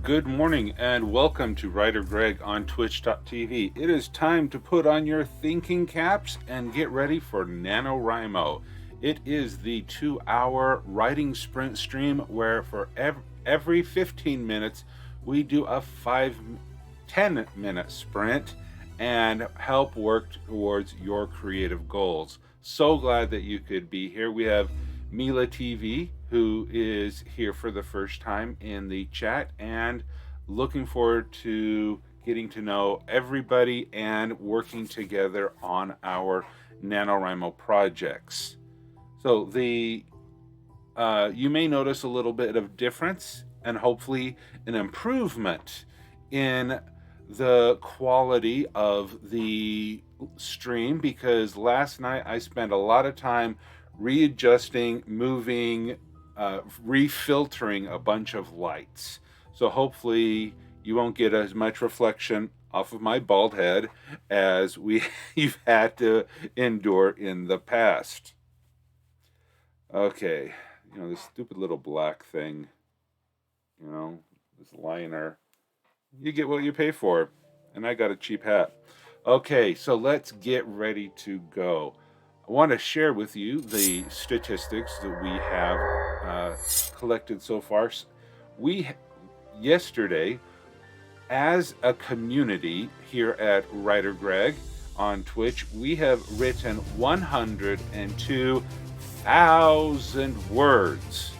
Good morning and welcome to WriterGreg on Twitch.tv. It is time to put on your thinking caps and get ready for NaNoWriMo. It is the 2-hour writing sprint stream where for every 15 minutes we do a 10-minute sprint and help work towards your creative goals. So glad that you could be here. We have Mila TV, who is here for the first time in the chat, and looking forward to getting to know everybody and working together on our NaNoWriMo projects. So you may notice a little bit of difference and hopefully an improvement in the quality of the stream, because last night I spent a lot of time readjusting, moving, refiltering a bunch of lights. So hopefully you won't get as much reflection off of my bald head as you've had to endure in the past. Okay, this stupid little black thing, this liner. You get what you pay for, and I got a cheap hat. Okay, so let's get ready to go. I want to share with you the statistics that we have collected so far. Yesterday, as a community here at WriterGreg on Twitch, we have written 102,000 words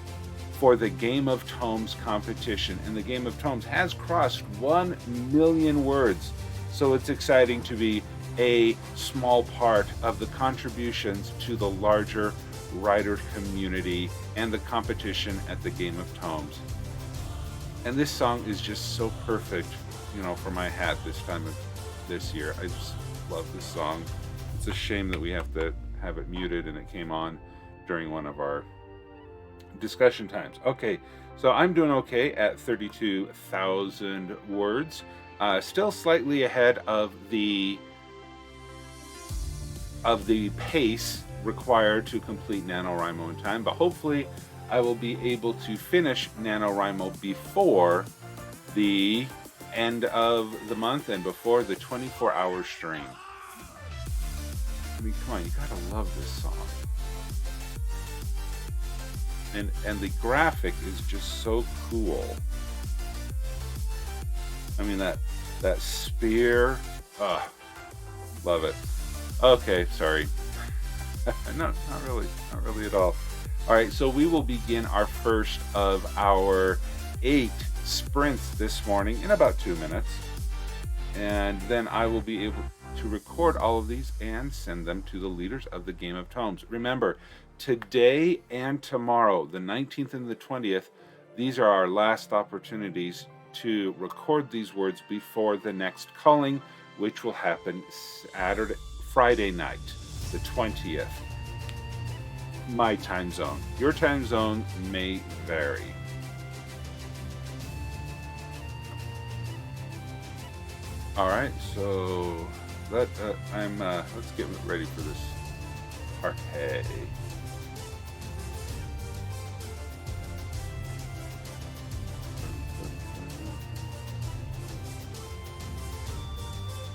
for the Game of Tomes competition, and the Game of Tomes has crossed 1 million words. So it's exciting to be a small part of the contributions to the larger writer community and the competition at the Game of Tomes. And this song is just so perfect, for my hat this time of this year. I just love this song. It's a shame that we have to have it muted and it came on during one of our discussion times. Okay, so I'm doing okay at 32,000 words. Still slightly ahead of the pace required to complete NaNoWriMo in time, but hopefully I will be able to finish NaNoWriMo before the end of the month and before the 24-hour stream. I mean, come on, you gotta love this song. And the graphic is just so cool. I mean, that spear, love it. Okay, sorry. No, not really at all. All right, so we will begin our first of our 8 sprints this morning in about 2 minutes. And then I will be able to record all of these and send them to the leaders of the Game of Tomes. Remember, today and tomorrow, the 19th and the 20th, these are our last opportunities to record these words before the next culling, which will happen Friday night, the 20th. My time zone. Your time zone may vary. All right, so let's get ready for this party.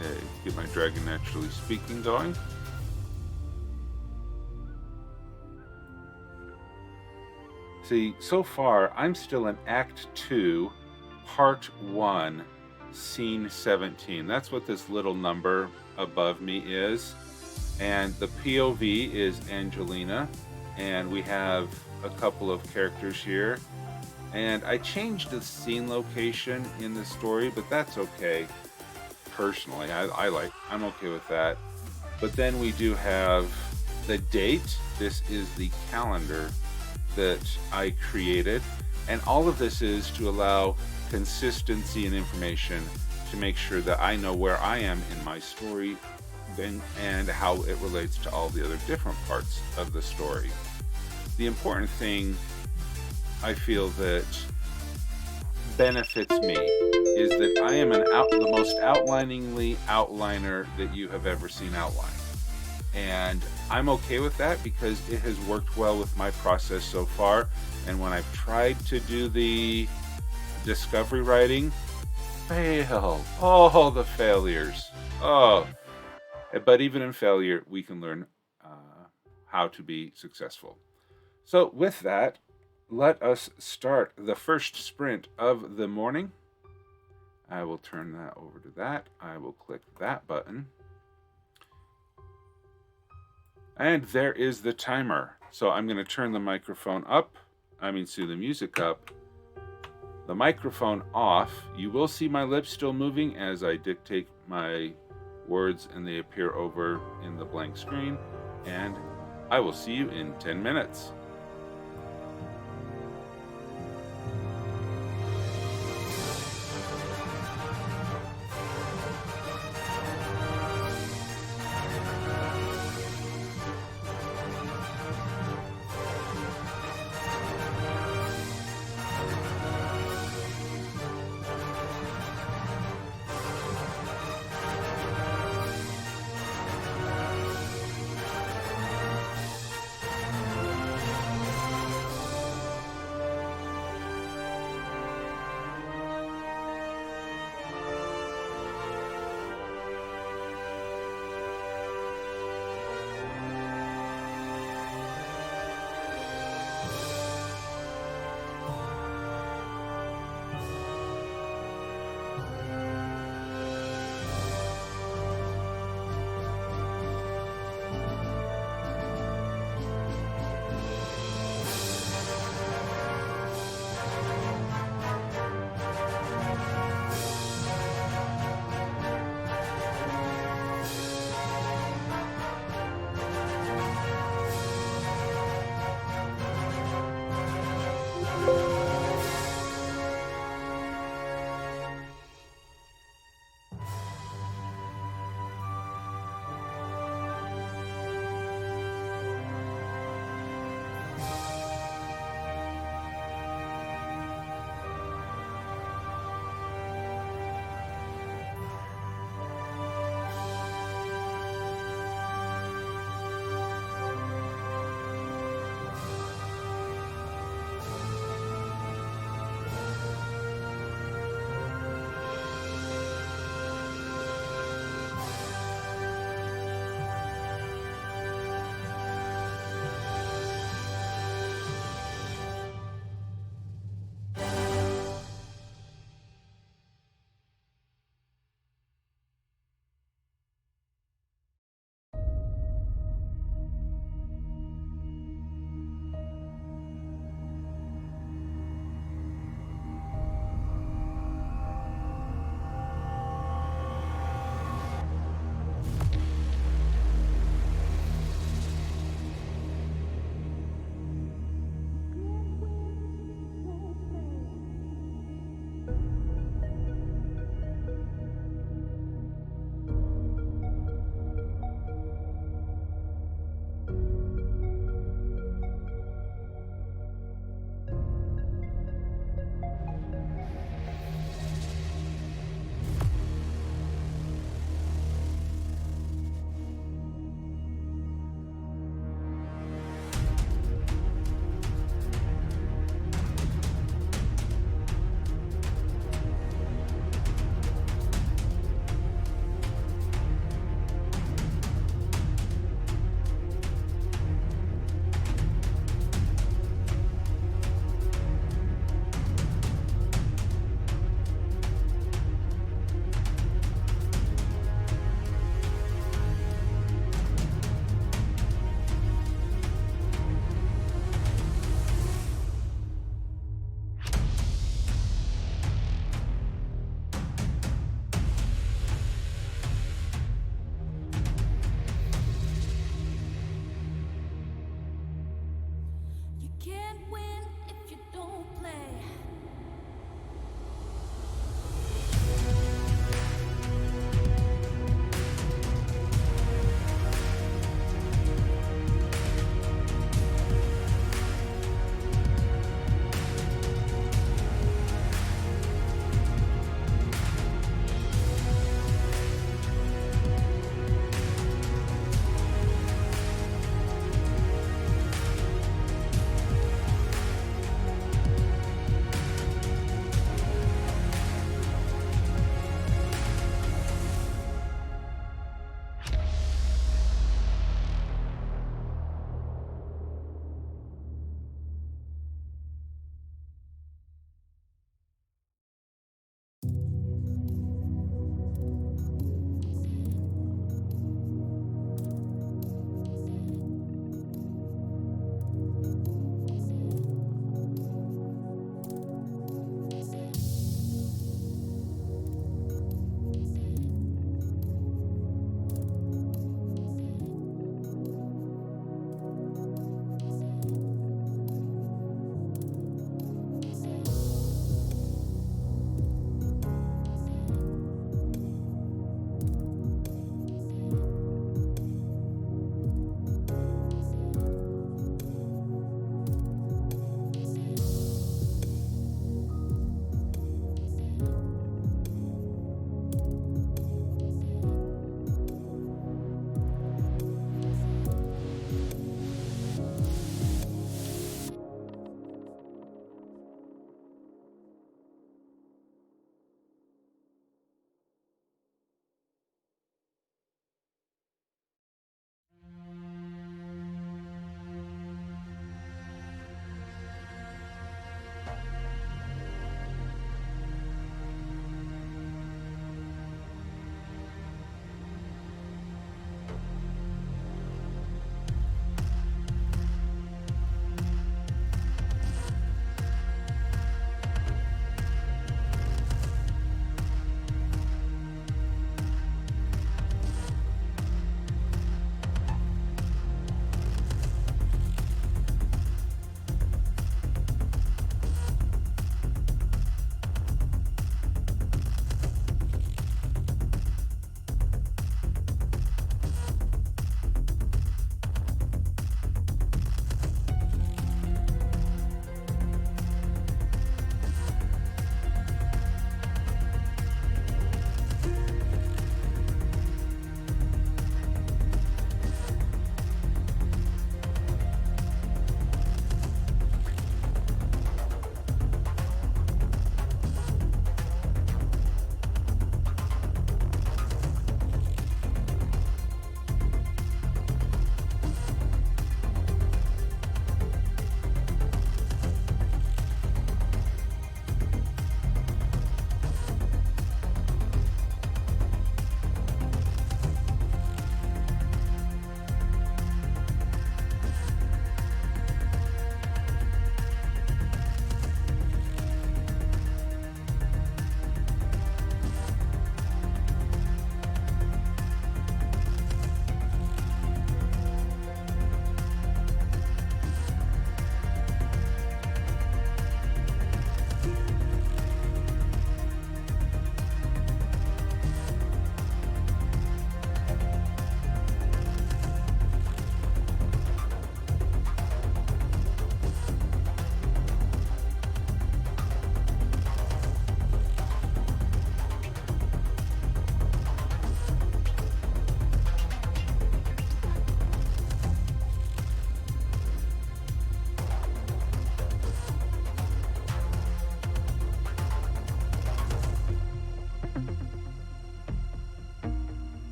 Okay, get my Dragon Naturally Speaking going. See, so far, I'm still in Act 2, Part 1, Scene 17. That's what this little number above me is. And the POV is Angelina. And we have a couple of characters here. And I changed the scene location in the story, but that's okay. Personally, I'm okay with that. But then we do have the date. This is the calendar that I created, and all of this is to allow consistency and information to make sure that I know where I am in my story and how it relates to all the other different parts of the story. The important thing I feel that benefits me is that I am the most outliningly outliner that you have ever seen outline. And I'm okay with that because it has worked well with my process so far. And when I've tried to do the discovery writing, fail. Oh, the failures. Oh, but even in failure, we can learn how to be successful. So with that, let us start the first sprint of the morning. I will turn that over to that. I will click that button. And there is the timer. So I'm going to turn the microphone up. The music up. The microphone off. You will see my lips still moving as I dictate my words and they appear over in the blank screen. And I will see you in 10 minutes.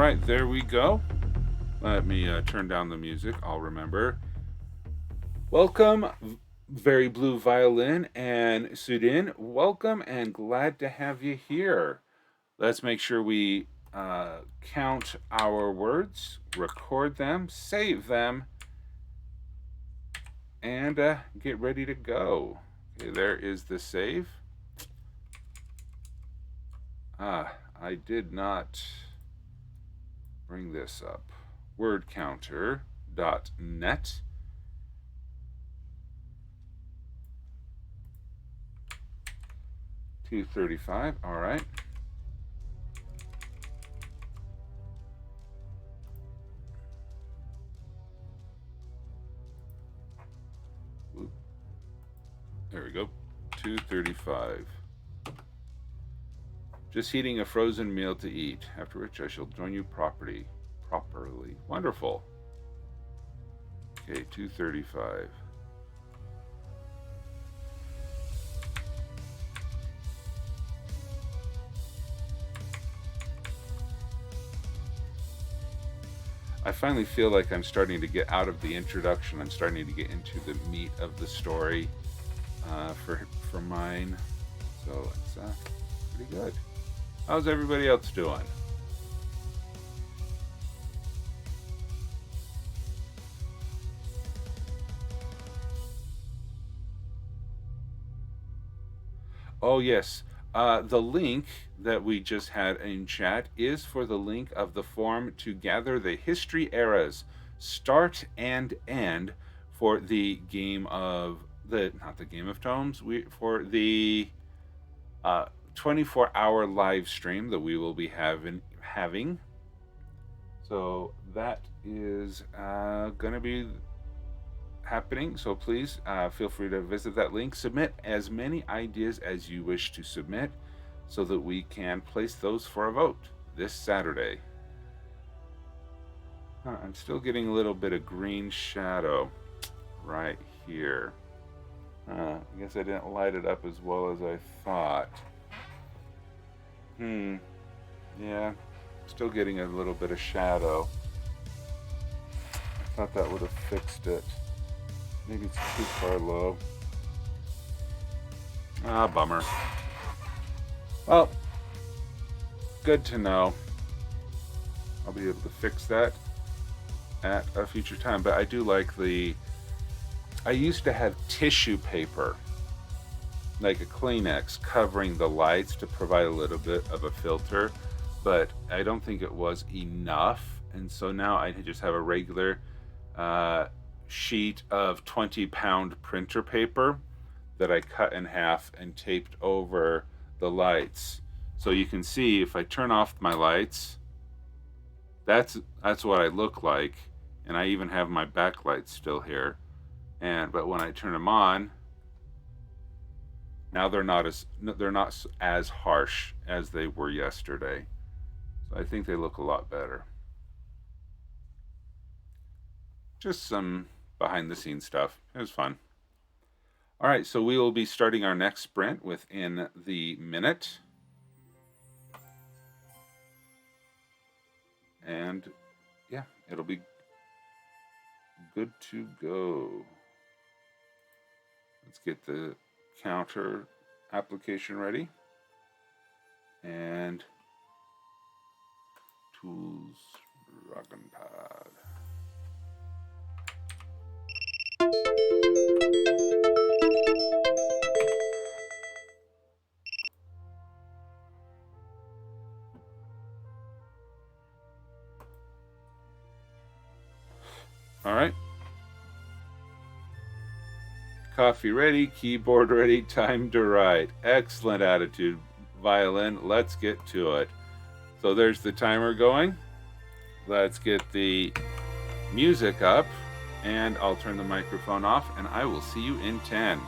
right, there we go. Let me turn down the music. I'll remember. Welcome, Very Blue Violin and Sudin. Welcome and glad to have you here. Let's make sure we count our words, record them, save them, and get ready to go. Okay, there is the save. I did not bring this up. Wordcounter.net. $235. All right. There we go. $235. Just heating a frozen meal to eat, after which I shall join you properly. Wonderful. Okay, $235. I finally feel like I'm starting to get out of the introduction. I'm starting to get into the meat of the story for mine. So it's pretty good. How's everybody else doing? Oh, yes. The link that we just had in chat is for the link of the form to gather the history eras, start and end, for the game of not the Game of Tomes, for the 24-hour live stream that we will be having. So that is going to be happening. So please feel free to visit that link. Submit as many ideas as you wish to submit so that we can place those for a vote this Saturday. I'm still getting a little bit of green shadow right here. I guess I didn't light it up as well as I thought. Yeah, still getting a little bit of shadow. I thought that would have fixed it. Maybe it's too far low. Bummer. Well, good to know. I'll be able to fix that at a future time. But I do like I used to have tissue paper, like a Kleenex, covering the lights to provide a little bit of a filter, but I don't think it was enough. And so now I just have a regular sheet of 20-pound printer paper that I cut in half and taped over the lights. So you can see if I turn off my lights, that's what I look like. And I even have my backlights still here. But when I turn them on, now they're not as harsh as they were yesterday. So I think they look a lot better. Just some behind the scenes stuff. It was fun. All right, so we will be starting our next sprint within the minute. And yeah, it'll be good to go. Let's get the counter application ready. And tools, Dragon Pad. All right. Coffee ready, keyboard ready, time to write. Excellent attitude, violin. Let's get to it. So there's the timer going. Let's get the music up, and I'll turn the microphone off, and I will see you in 10.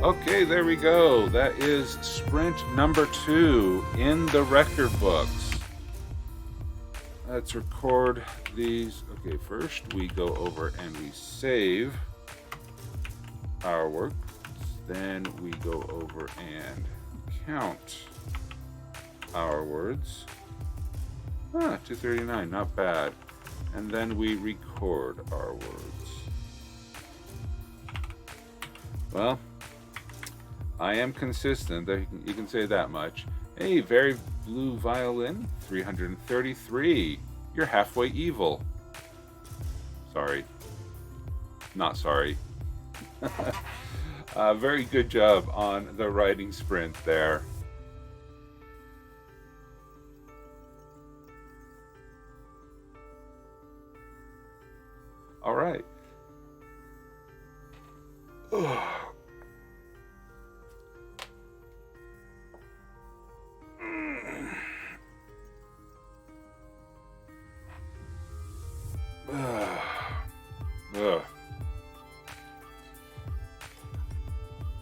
Okay, there we go. That is sprint number 2 in the record books. Let's record these. Okay, first we go over and we save our work. Then we go over and count our words. 239, not bad. And then we record our words. Well, I am consistent, you can say that much. Hey, Very Blue Violin, 333. You're halfway evil. Sorry. Not sorry. Very good job on the writing sprint there. All right.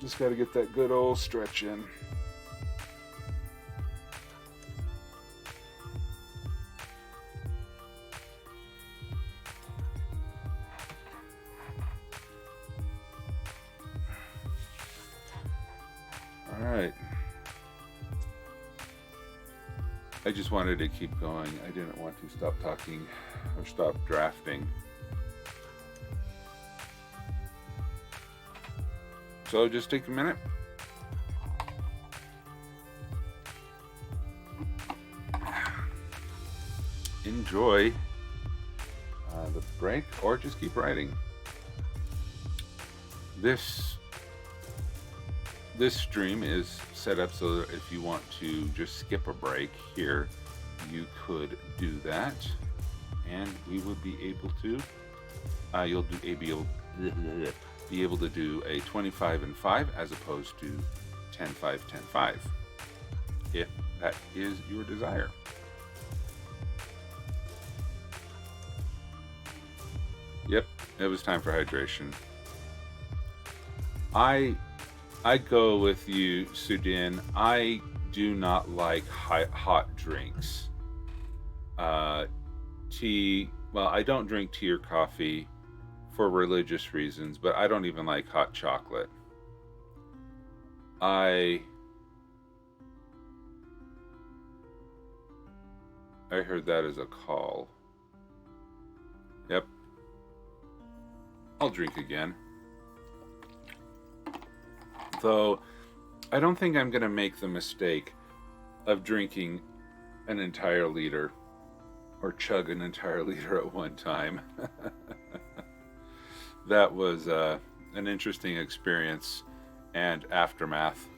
Just got to get that good old stretch in. All right. I just wanted to keep going. I didn't want to stop talking or stop drafting. So just take a minute. Enjoy the break, or just keep writing. This stream is set up so that if you want to just skip a break here, you could do that, and we would be able to. You'll be able to do a 25 and 5 as opposed to 10 5 10 5, if that is your desire. Yep, it was time for hydration. I go with you, Sudin. I do not like hot drinks. Tea, well, I don't drink tea or coffee for religious reasons, but I don't even like hot chocolate. I heard that as a call. Yep. I'll drink again. Though, I don't think I'm going to make the mistake of drinking an entire liter or chug an entire liter at one time. That was an interesting experience and aftermath.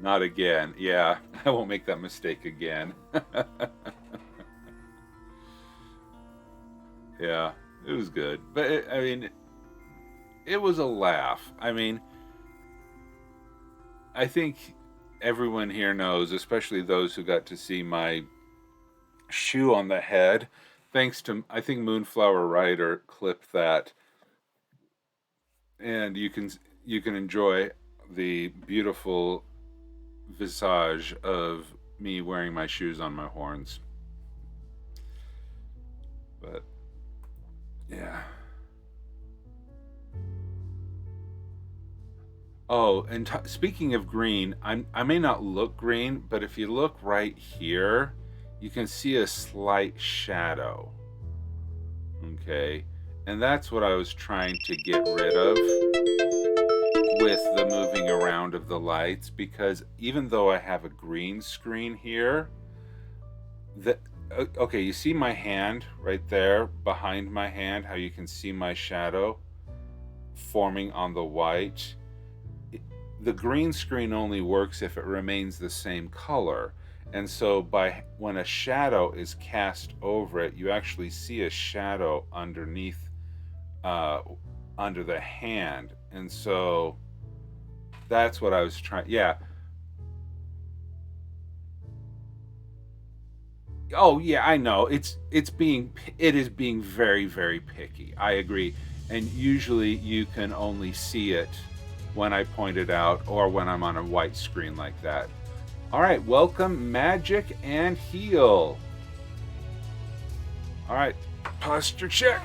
Not again. Yeah, I won't make that mistake again. Yeah, it was good. But it was a laugh. I think everyone here knows, especially those who got to see my shoe on the head. Thanks to, I think Moonflower Rider clipped that, and you can enjoy the beautiful visage of me wearing my shoes on my horns. But yeah. Oh, and speaking of green, I may not look green, but if you look right here, you can see a slight shadow. Okay, and that's what I was trying to get rid of with the moving around of the lights, because even though I have a green screen here, okay, you see my hand right there behind my hand, how you can see my shadow forming on the white. The green screen only works if it remains the same color. And so when a shadow is cast over it, you actually see a shadow underneath, under the hand. And so that's what I was trying. Yeah. Oh yeah, I know. It is being very, very picky. I agree. and usually you can only see it when I point it out or when I'm on a white screen like that. All right, welcome Magic and Heal. All right, posture check.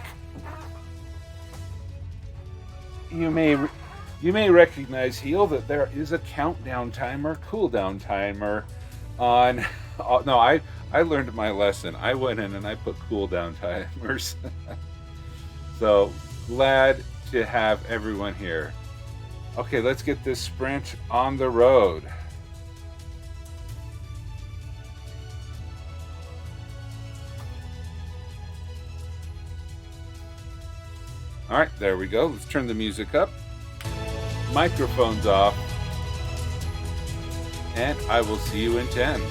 You may recognize, Heal, that there is a countdown timer, cooldown timer on. No, I learned my lesson. I went in and I put cooldown timers. So glad to have everyone here. Okay, let's get this sprint on the road. All right, there we go. Let's turn the music up. Microphones off. And I will see you in 10.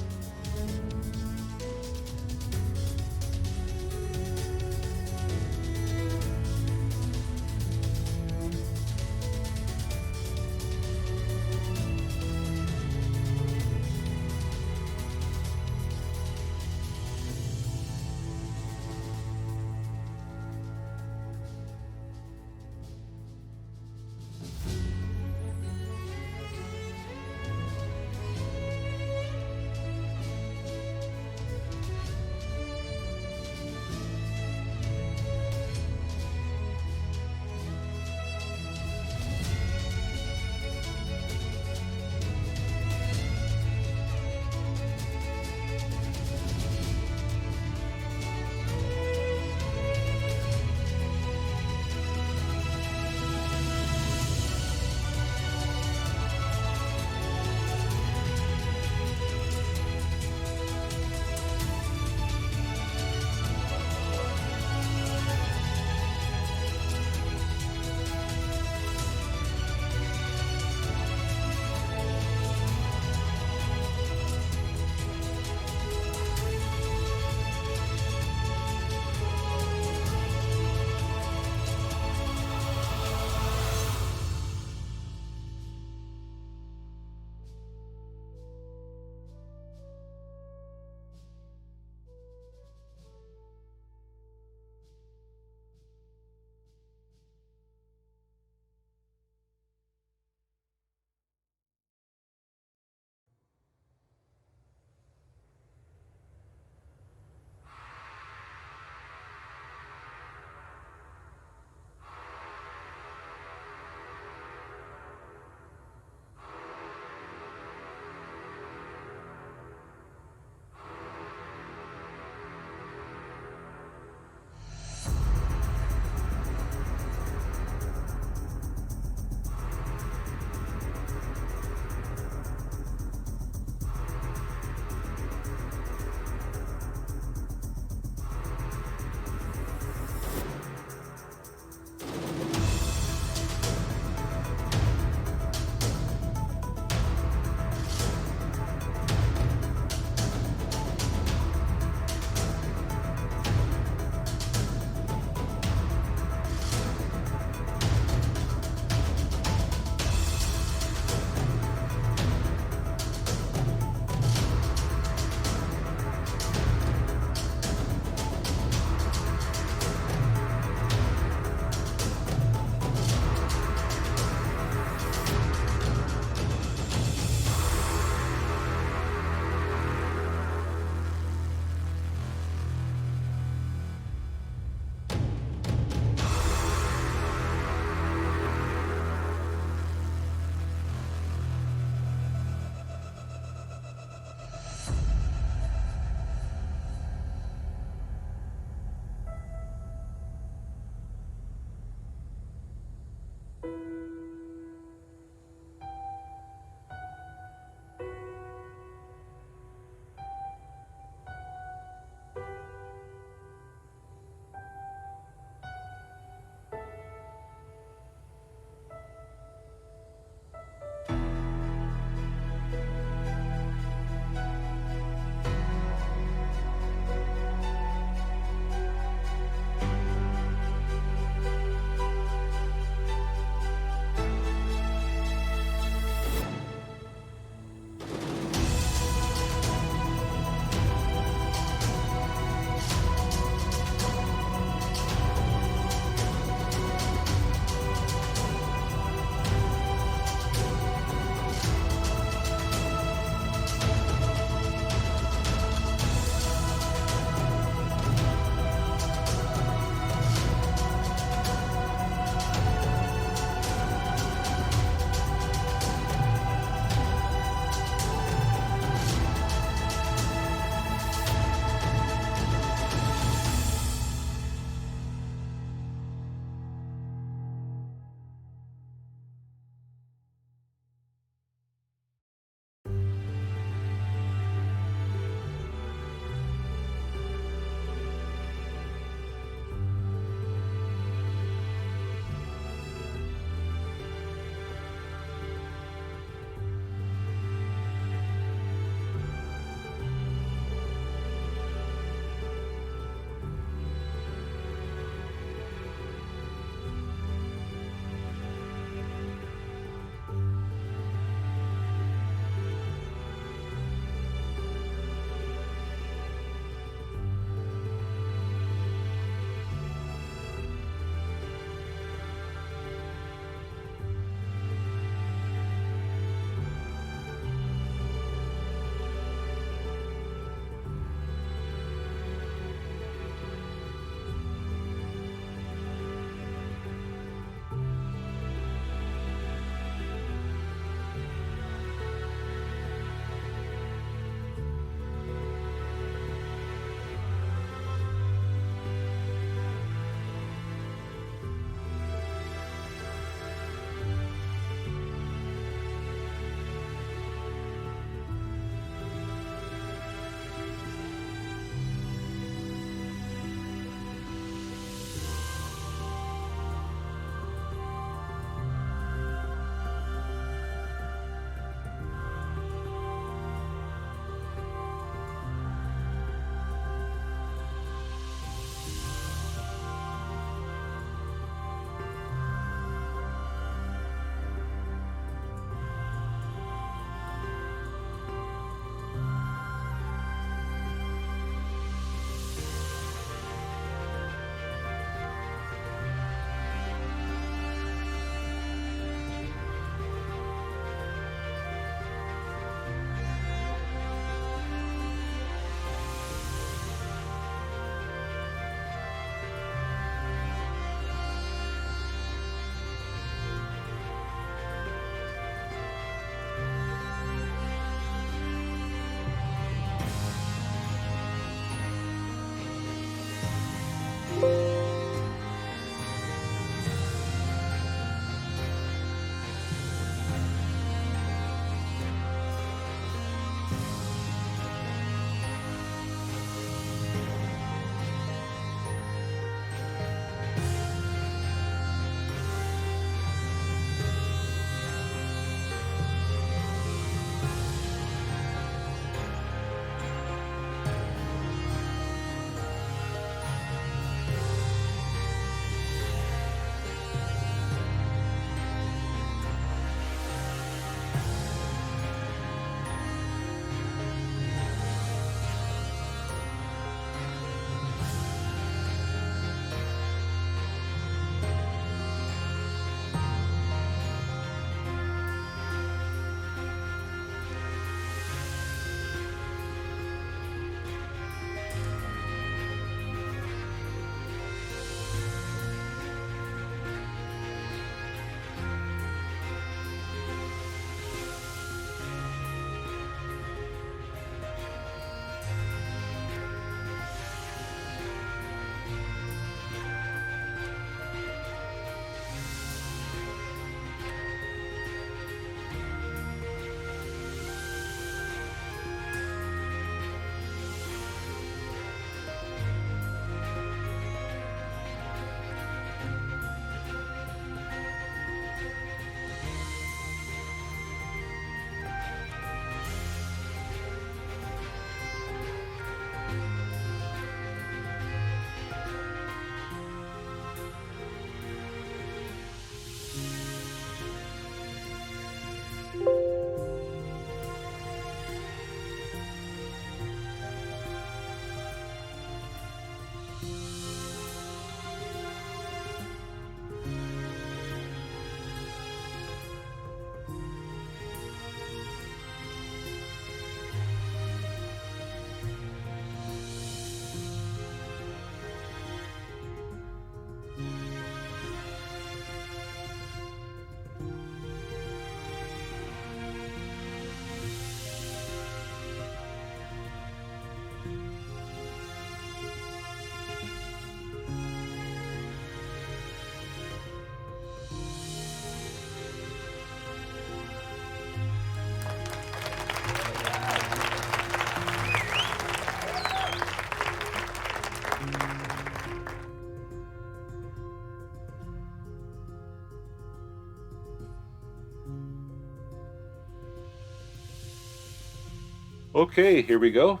Okay, here we go.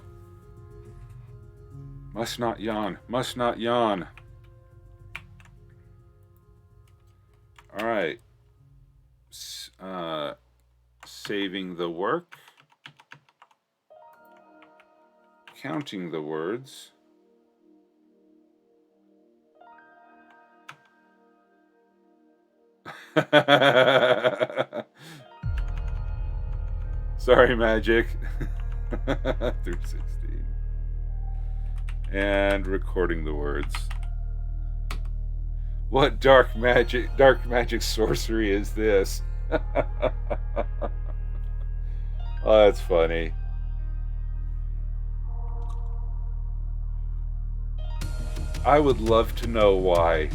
Must not yawn. Must not yawn. All right. Saving the work. Counting the words. Sorry, Magic. 316. And recording the words. What dark magic sorcery is this? Oh, that's funny. I would love to know why.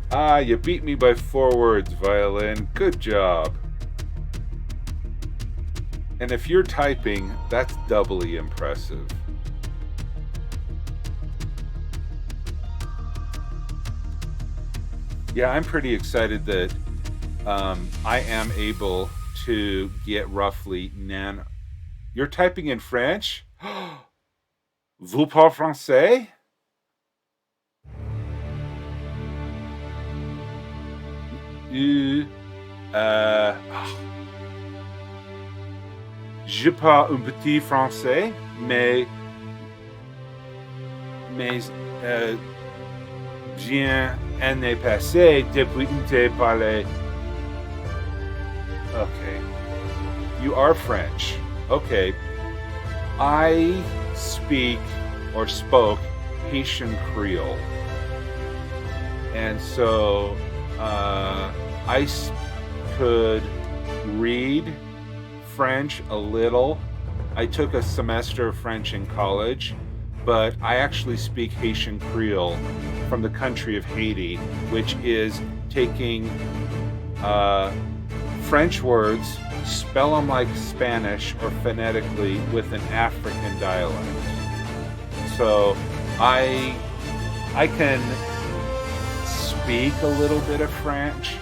Ah, you beat me by 4 words, Violin. Good job. And if you're typing, that's doubly impressive. Yeah, I'm pretty excited that I am able to get roughly You're typing in French? Vous parlez français? Je parle un petit français, mais bien année passée depuis que parlé. Okay. You are French. Okay. I speak or spoke Haitian Creole. And so I could read French a little. I took a semester of French in college, but I actually speak Haitian Creole from the country of Haiti, which is taking French words, spell them like Spanish or phonetically with an African dialect. So I can speak a little bit of French,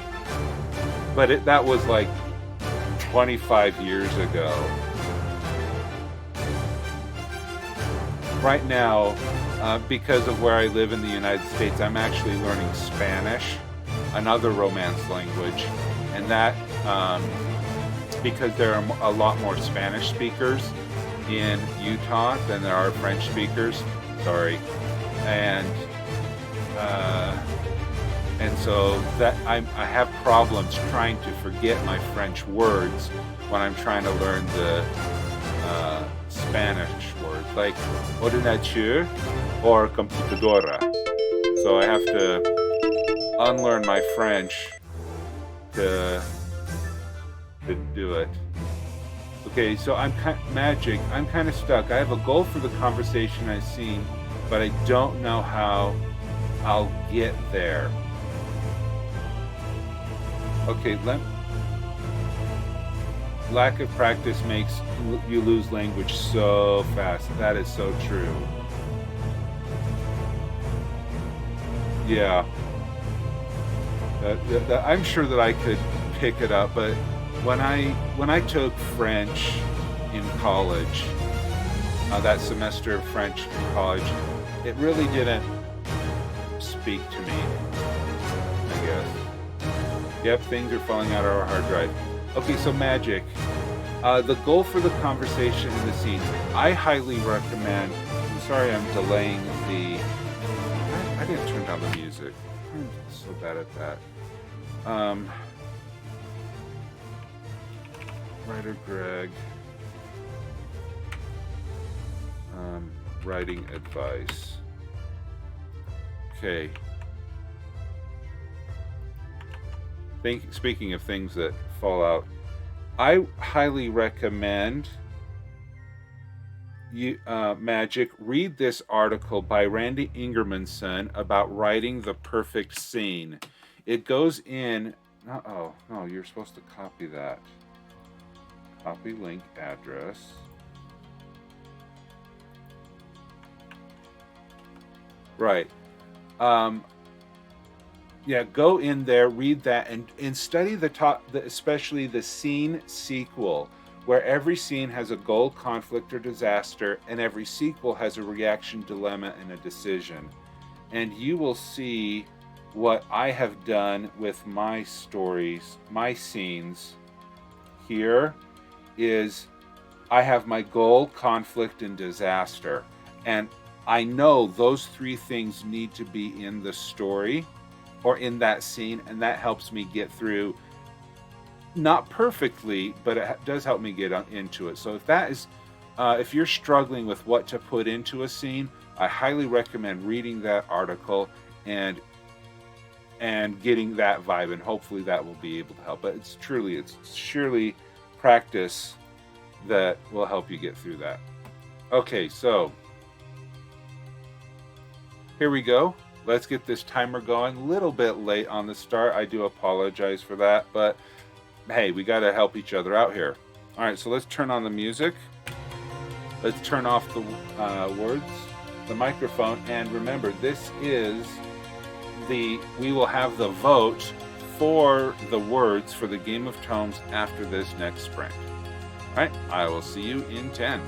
but that was like 25 years ago. Right now, because of where I live in the United States, I'm actually learning Spanish, another Romance language, and that because there are a lot more Spanish speakers in Utah than there are French speakers. Sorry, and so that I have problems trying to forget my French words when I'm trying to learn the Spanish words, like ordinateur or computadora. So I have to unlearn my French to do it. Okay, so Magic. I'm kind of stuck. I have a goal for the conversation I've seen, but I don't know how I'll get there. Okay, lack of practice makes you lose language so fast. That is so true. Yeah. I'm sure that I could pick it up, but when I took French in college, that semester of French in college, it really didn't speak to me, I guess. Yep, things are falling out of our hard drive. Okay, so Magic. The goal for the conversation in the scene, I highly recommend. I'm sorry I'm delaying the... I didn't turn down the music. I'm so bad at that. WriterGreg. Writing advice. Okay. Speaking of things that fall out, I highly recommend you, Magic, read this article by Randy Ingermanson about writing the perfect scene. It goes in... Oh, no, you're supposed to copy that. Copy link address. Right. Yeah, go in there, read that, and study especially the scene sequel, where every scene has a goal, conflict, or disaster, and every sequel has a reaction, dilemma, and a decision. And you will see what I have done with my stories, my scenes. Here is I have my goal, conflict, and disaster. And I know those three things need to be in the story or in that scene, and that helps me get through. Not perfectly, but it does help me get into it. So if that is, if you're struggling with what to put into a scene, I highly recommend reading that article and getting that vibe, and hopefully that will be able to help. But it's surely practice that will help you get through that. Okay, so here we go. Let's get this timer going. A little bit late on the start. I do apologize for that, but hey, we got to help each other out here. All right, so let's turn on the music. Let's turn off the words, the microphone, and remember, this is we will have the vote for the words for the Game of Tomes after this next sprint. All right, I will see you in 10.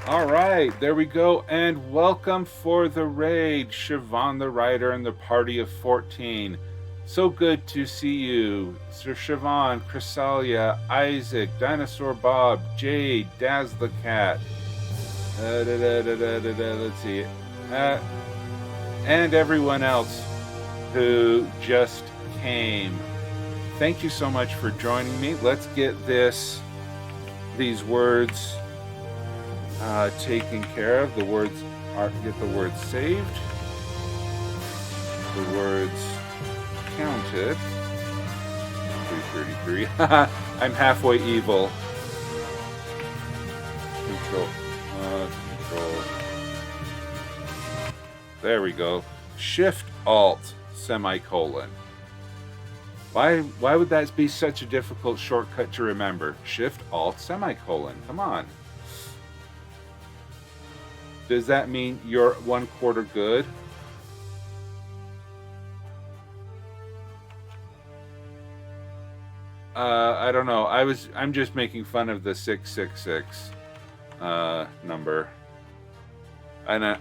All right, there we go. And welcome for the raid, Siobhan the writer and the party of 14. So good to see you, Sir Siobhan, Chrysalia, Isaac, Dinosaur Bob, Jade, Daz the Cat. Let's see. And everyone else who just came. Thank you so much for joining me. Let's get these words taken care of. Get the words saved. The words counted. 333. I'm halfway evil. Control. Control. There we go. Shift Alt semicolon. Why would that be such a difficult shortcut to remember? Shift Alt semicolon. Come on. Does that mean you're 1/4 good? I don't know. I'm just making fun of the 666 number, and I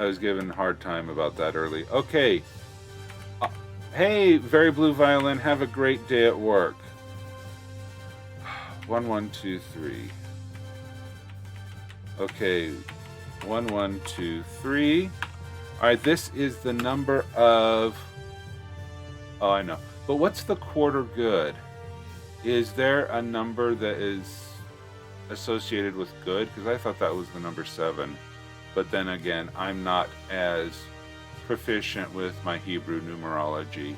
was given a hard time about that early. Okay. Hey, Very Blue Violin, have a great day at work. 1 1 2 3. Okay, 1 1 2 3. All right, this is the number of. Oh, I know. But what's the quarter good? Is there a number that is associated with good? Because I thought that was the number 7. But then again, I'm not as proficient with my Hebrew numerology.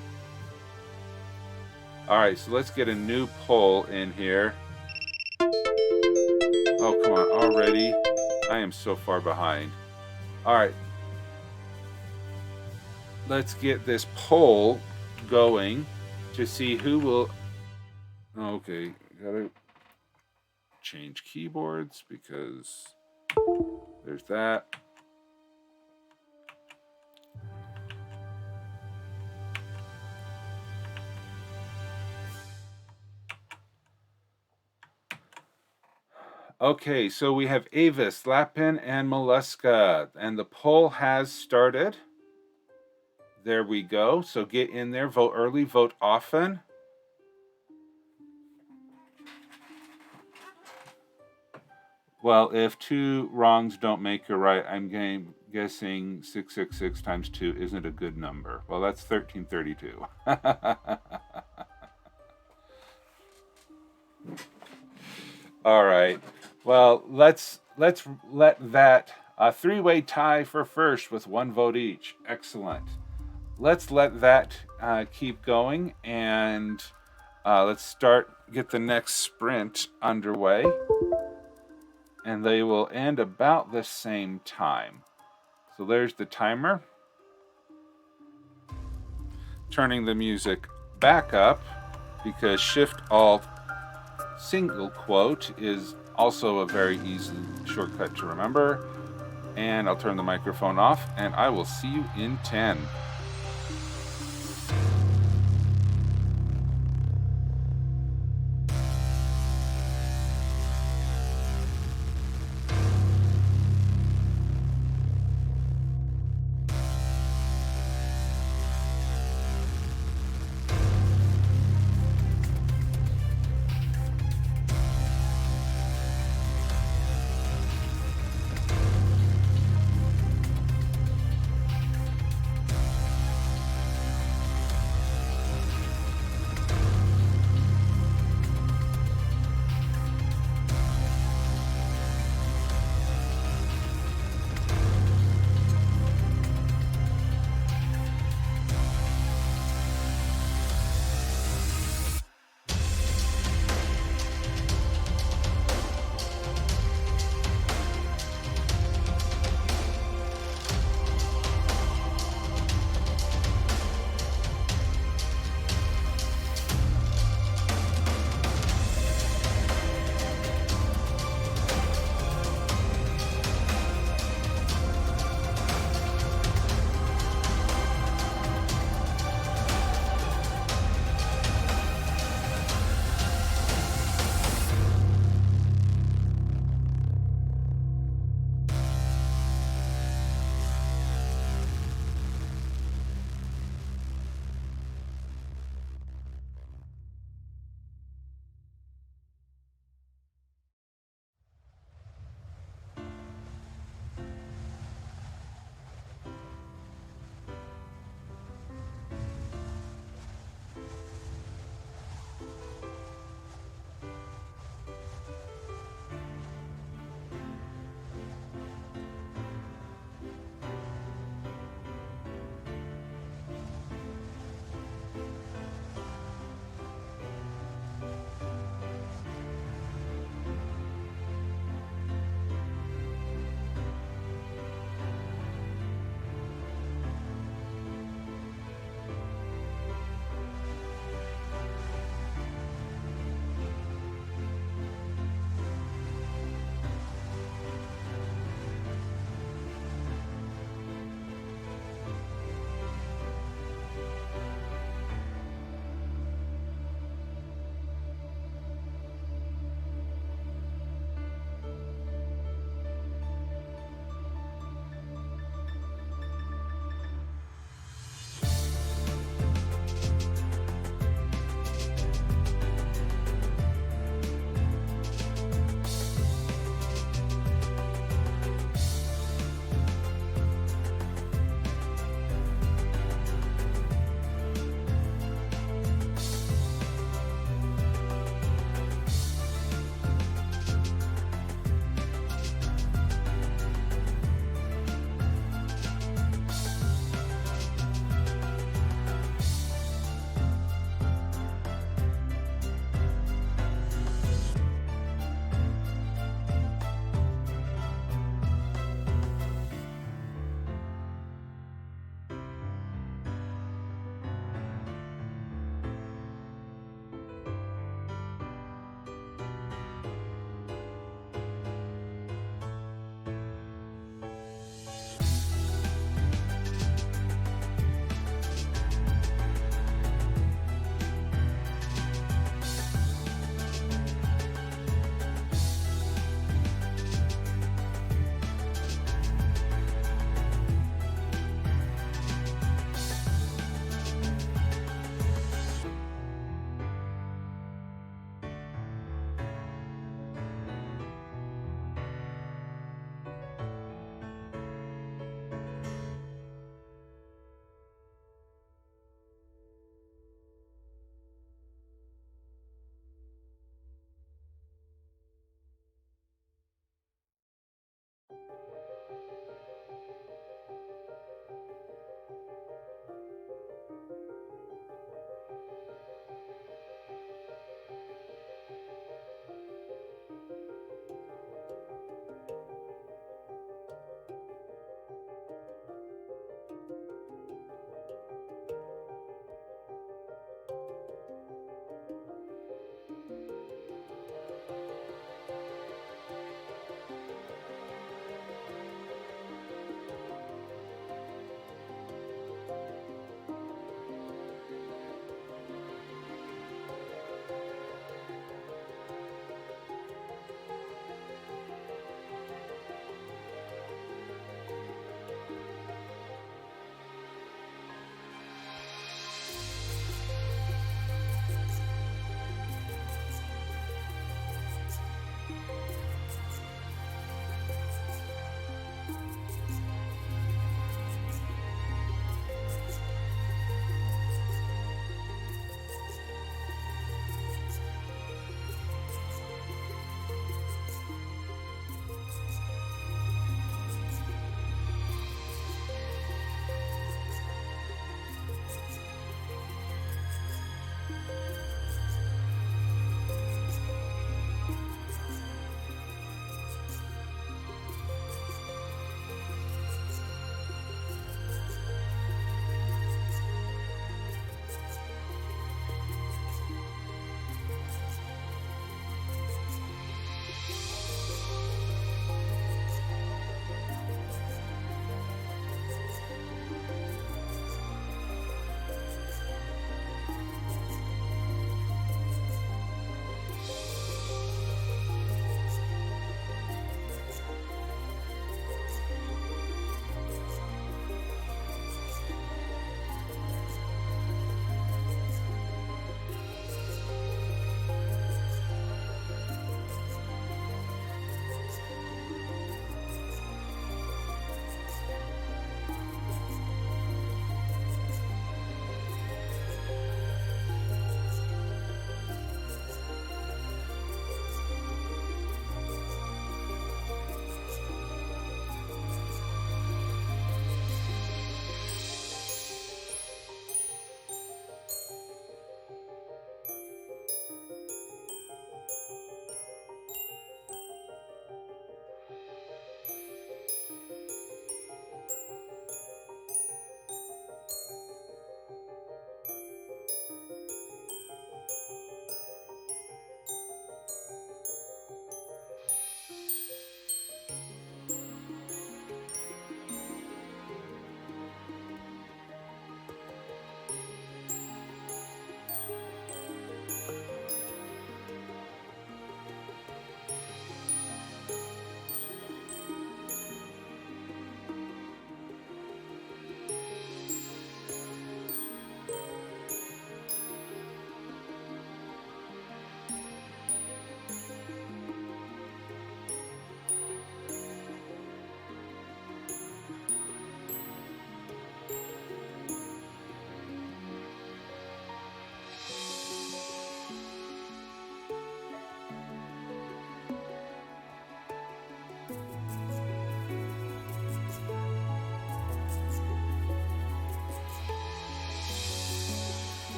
All right, so let's get a new poll in here. Oh, come on, already? I am so far behind. All right. Let's get this poll going to see who will... Okay, gotta change keyboards because there's that. Okay, so we have Avis, Lapin, and Mollusca, and the poll has started. There we go. So get in there, vote early, vote often. Well, if 2 wrongs don't make a right, I'm guessing 666 times 2 isn't a good number. Well, that's 1332. All right. Well, let's let that a 3-way tie for first with 1 vote each. Excellent. Let's let that keep going, and let's get the next sprint underway. And they will end about the same time. So there's the timer. Turning the music back up because Shift Alt single quote is also a very easy shortcut to remember. And I'll turn the microphone off, and I will see you in 10.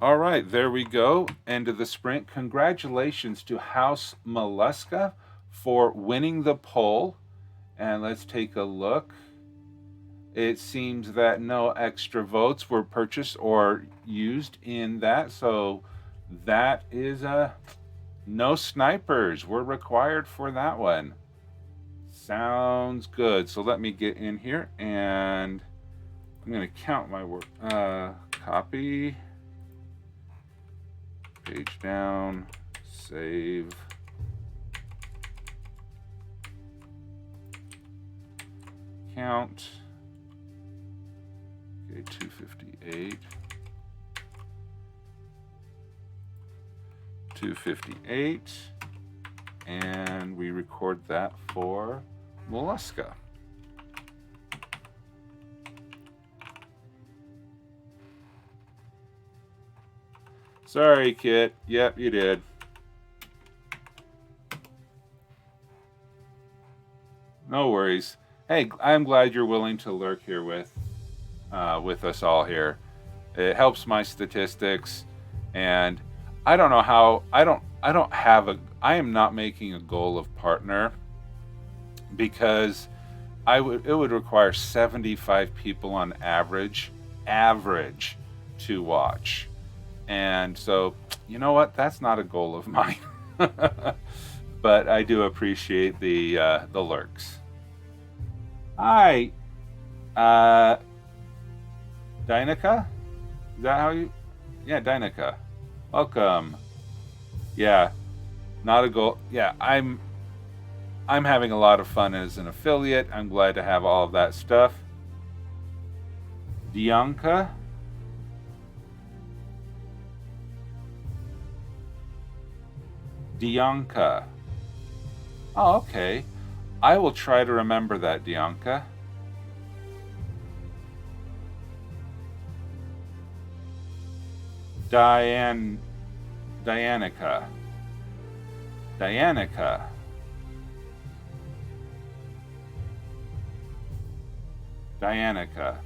All right, there we go. End of the sprint. Congratulations to House Mollusca for winning the poll. And let's take a look. It seems that no extra votes were purchased or used in that. So that is no snipers were required for that one. Sounds good. So let me get in here and I'm going to count my work. Copy. Page down. Save. Count. Okay, 258. 258. And we record that for Mollusca. Sorry, Kit. Yep, you did. No worries. Hey, I'm glad you're willing to lurk here with us all here. It helps my statistics, and I don't know how. I am not making a goal of partner because it would require 75 people on average to watch. And so, you know what? That's not a goal of mine. But I do appreciate the lurks. Hi, Dynica? Is that how you? Yeah, Dynica. Welcome. Yeah, not a goal. Yeah, I'm having a lot of fun as an affiliate. I'm glad to have all of that stuff. Dianca. Dianca. Oh, okay. I will try to remember that, Dianca. Dianica. Dianica. Dianica.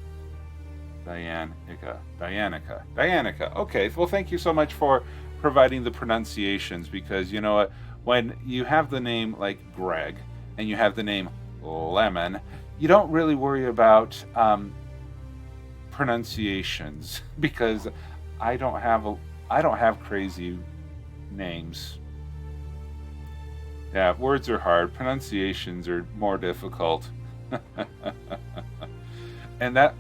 Dianica. Okay, well, thank you so much for providing the pronunciations, because you know what? When you have the name like Greg and you have the name Lemon, you don't really worry about pronunciations because I don't have crazy names. Yeah, words are hard. Pronunciations are more difficult. And a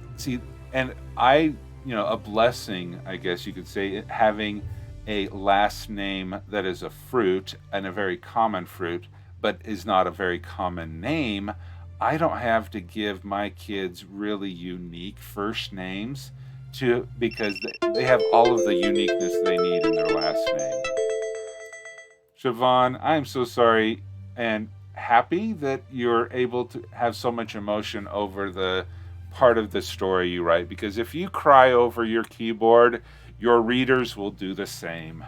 blessing, I guess you could say, having a last name that is a fruit and a very common fruit, but is not a very common name. I don't have to give my kids really unique first names because they have all of the uniqueness they need in their last name. Siobhan, I'm so sorry and happy that you're able to have so much emotion over the part of the story you write, because if you cry over your keyboard, your readers will do the same.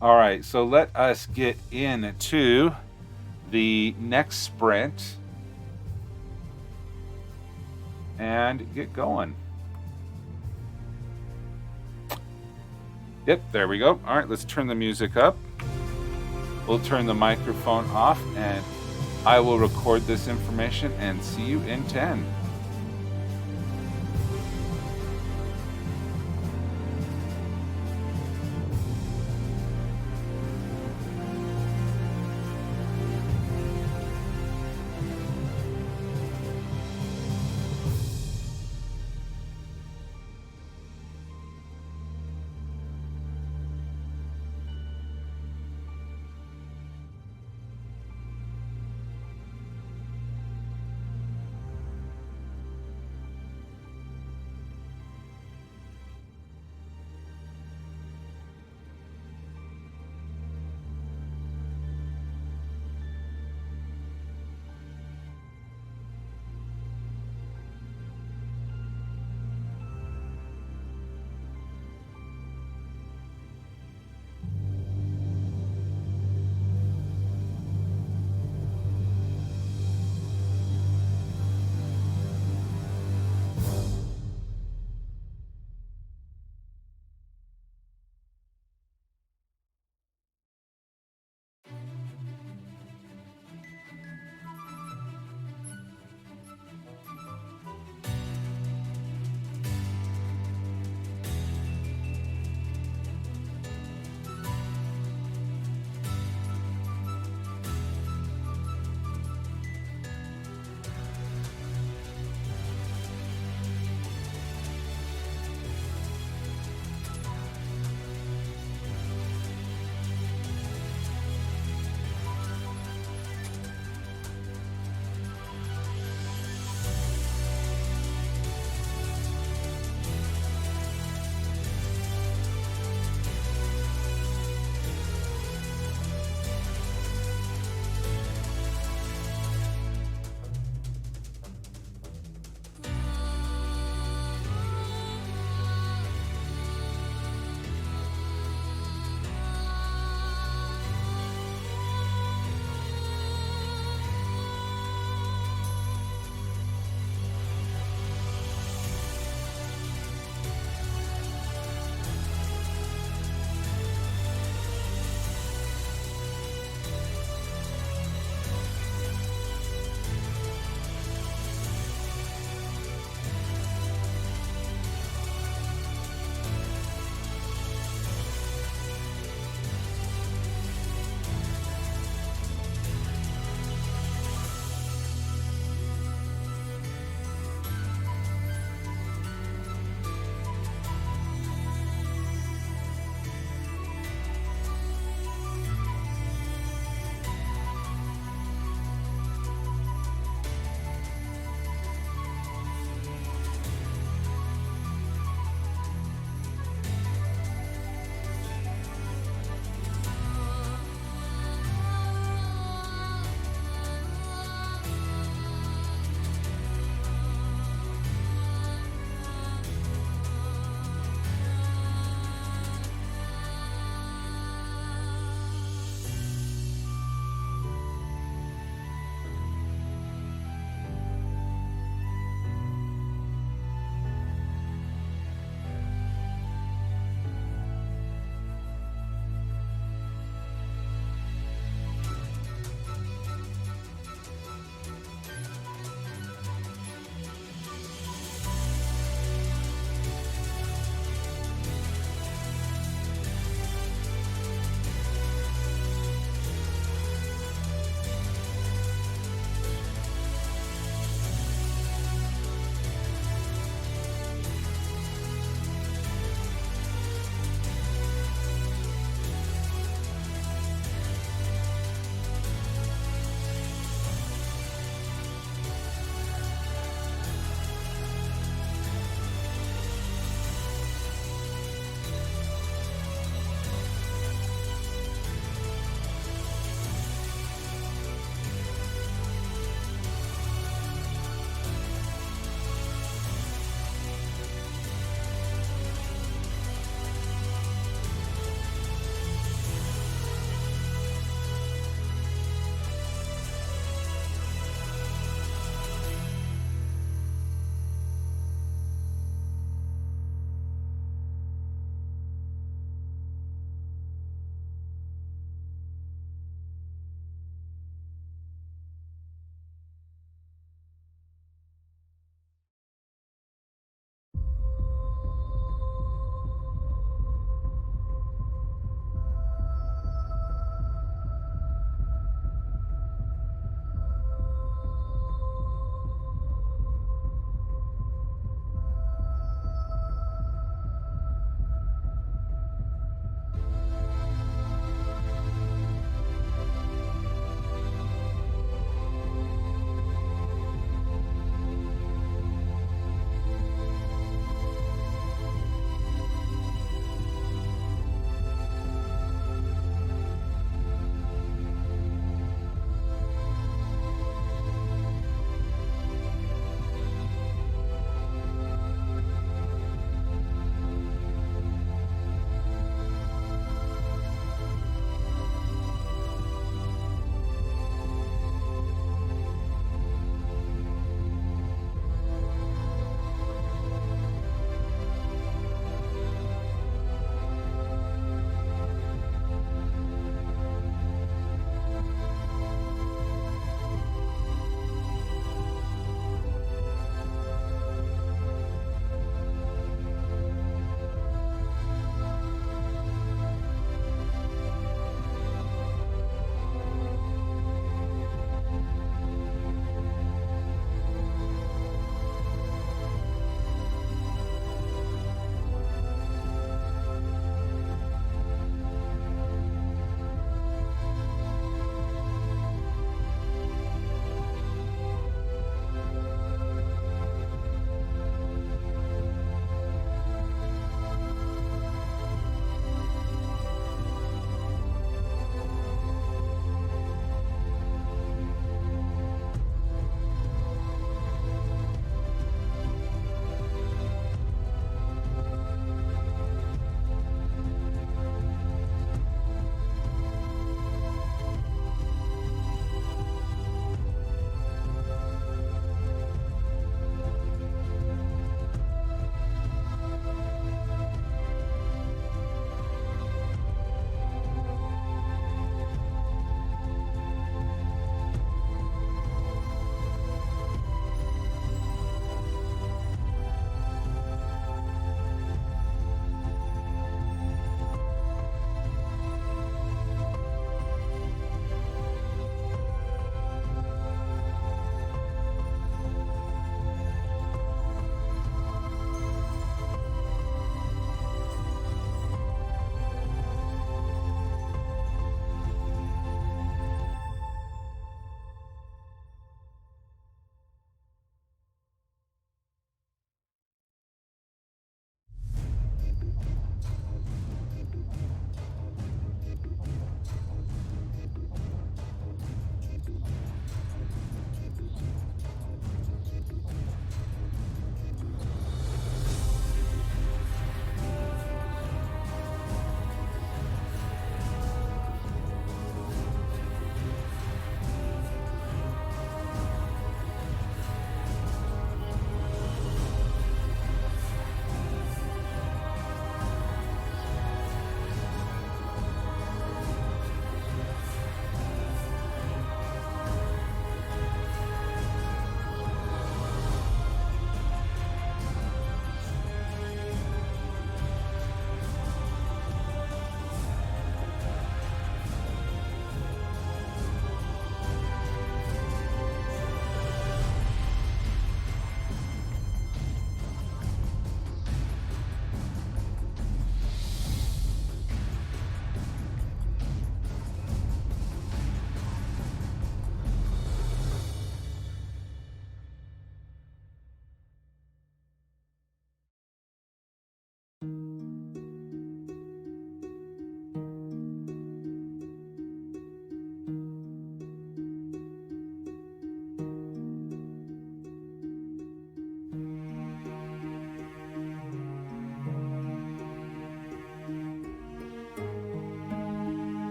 All right, so let us get into the next sprint and get going. Yep, there we go. All right, let's turn the music up. We'll turn the microphone off, and I will record this information and see you in 10.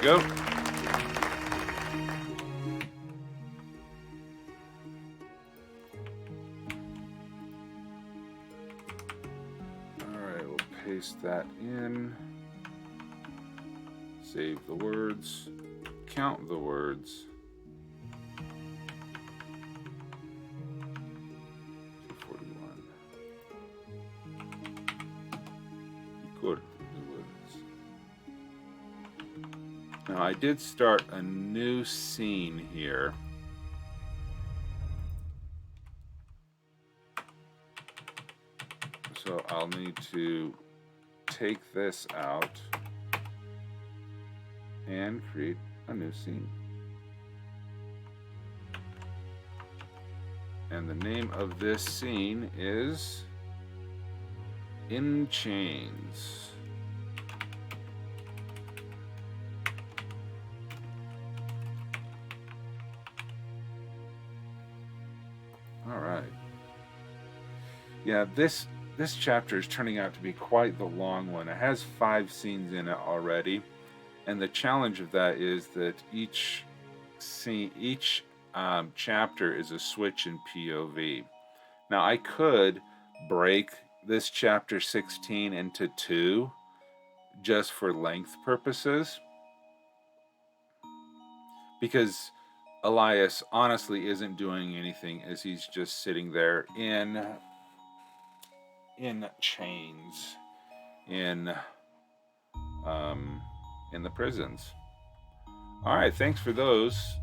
go. Alright, we'll paste that in. Save the words. Count the words. 241. Good. Now I did start a new scene here. So I'll need to take this out and create a new scene. And the name of this scene is In Chains. All right. Yeah, this chapter is turning out to be quite the long one. It has 5 scenes in it already, and the challenge of that is that each scene, chapter is a switch in POV. Now I could break this chapter 16 into 2 just for length purposes, because Elias honestly isn't doing anything as he's just sitting there in chains in the prisons. All right, thanks for those.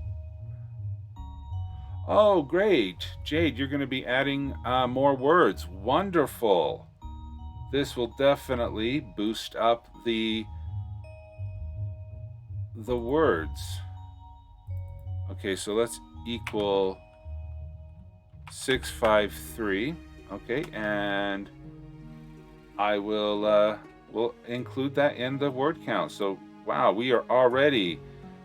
Oh, great. Jade, you're going to be adding more words. Wonderful. This will definitely boost up the words. Okay, so let's equal 653. Okay, and I will include that in the word count. So, wow, we are already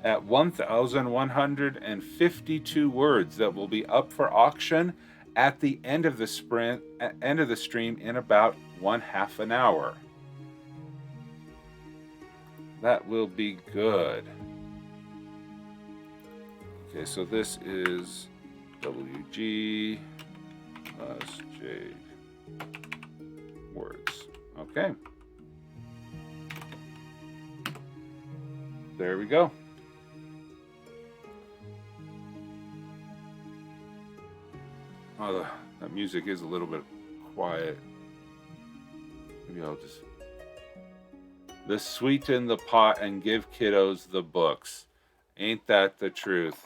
at 1,152 words that will be up for auction at the end of the stream in about 1/2 an hour. That will be good. Okay, so this is WG plus J words. Okay. There we go. Oh, that music is a little bit quiet. Maybe I'll just... Let's sweeten the pot and give kiddos the books. Ain't that the truth?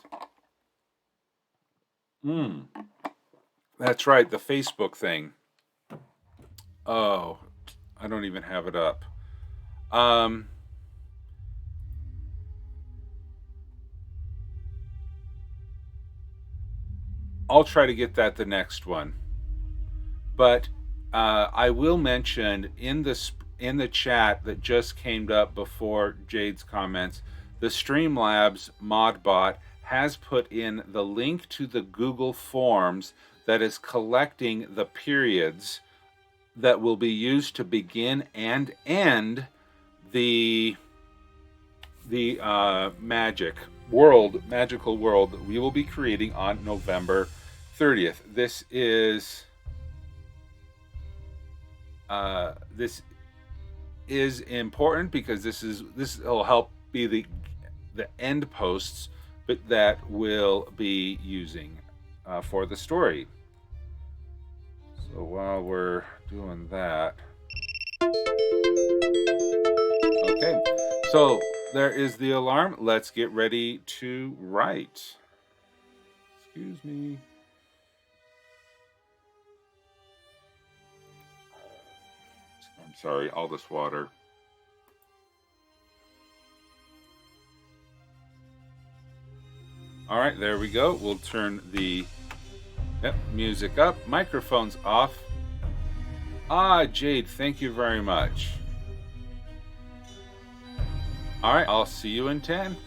That's right, the Facebook thing. Oh, I don't even have it up. I'll try to get that the next one. But I will mention in the chat that just came up before Jade's comments, the Streamlabs modbot has put in the link to the Google Forms that is collecting the periods that will be used to begin and end the magical world that we will be creating on November 30th. This is important because this will help be the end posts, but that will be using for the story. So while we're doing that, okay, so there is the alarm. Let's get ready to write. Excuse me. I'm sorry, all this water. All right, there we go. We'll turn the music up. Microphone's off. Jade, thank you very much. All right, I'll see you in 10.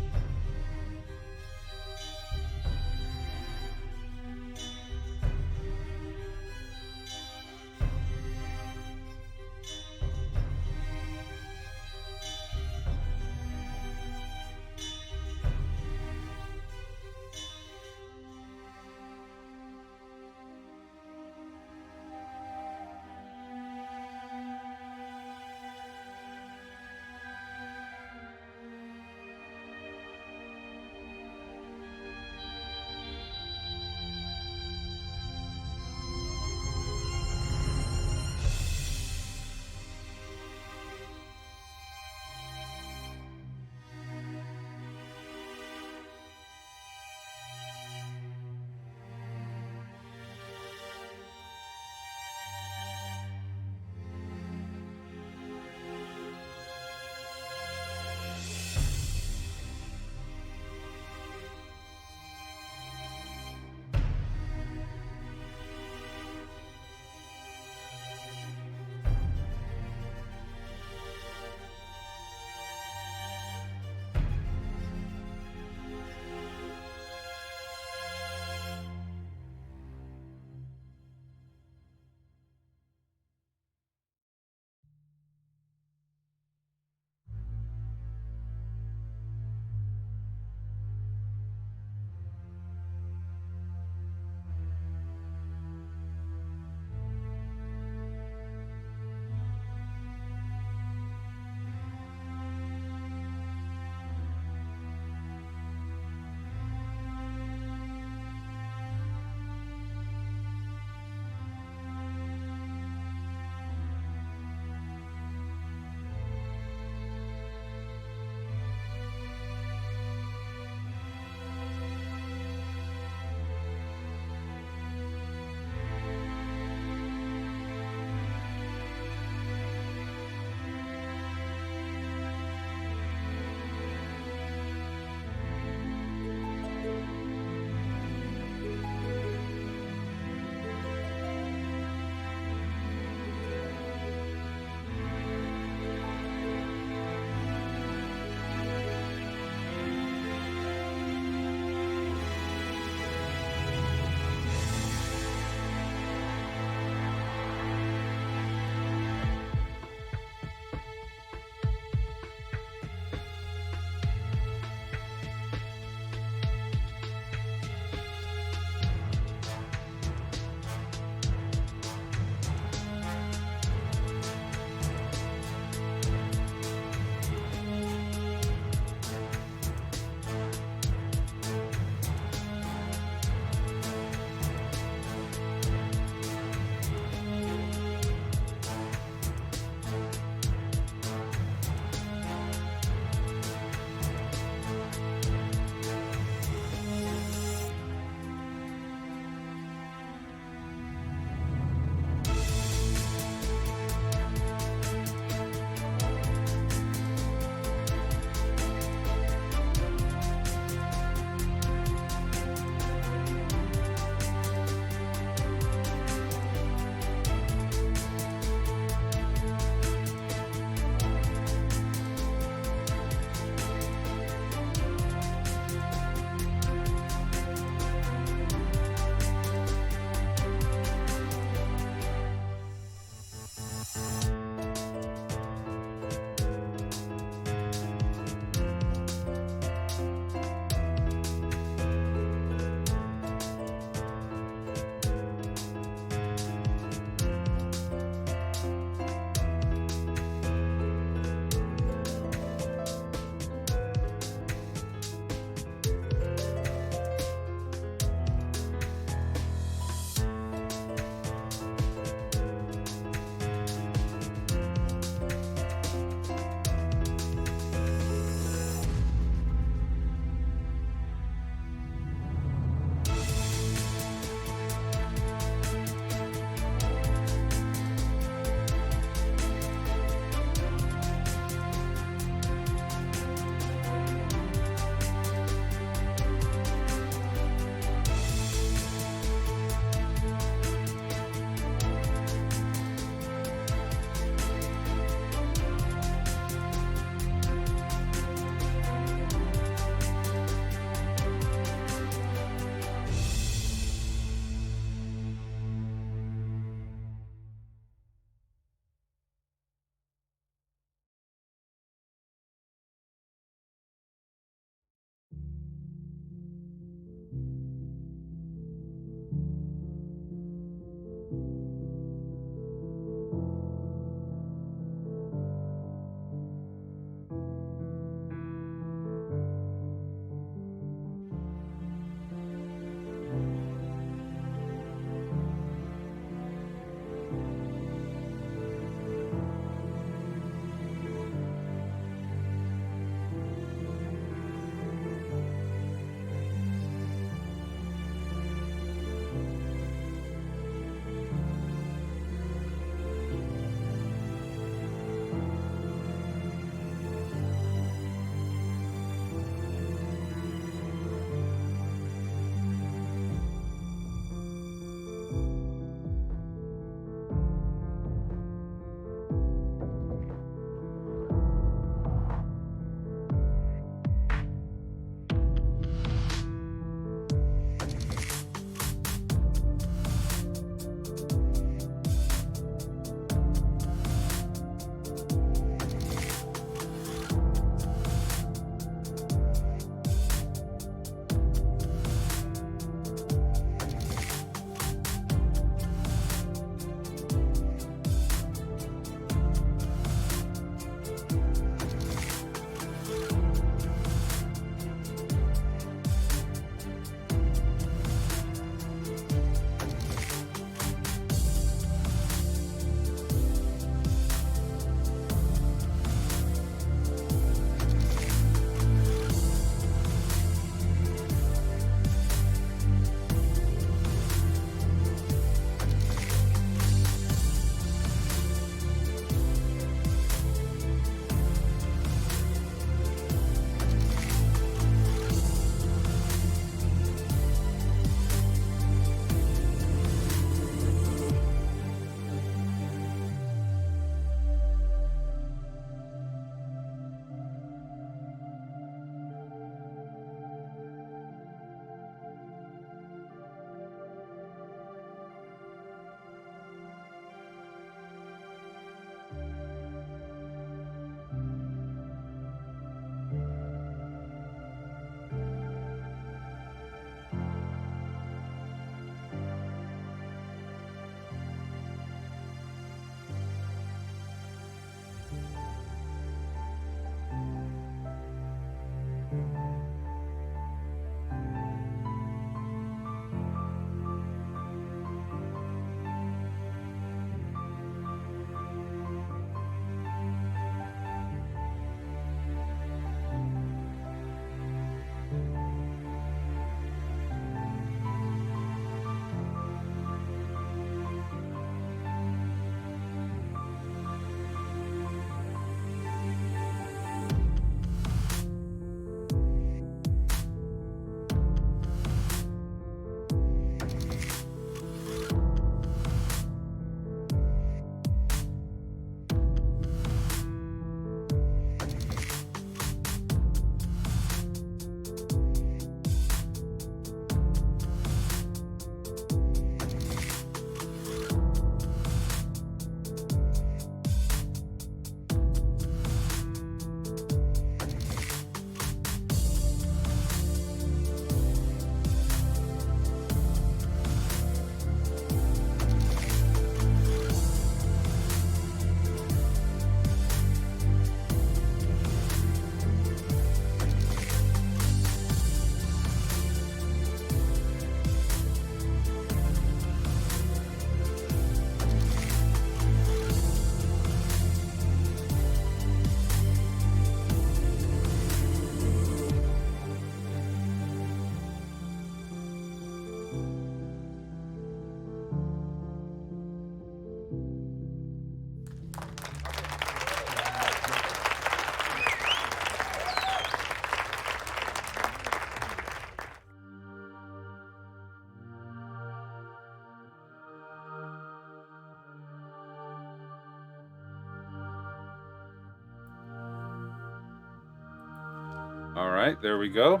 All right, there we go.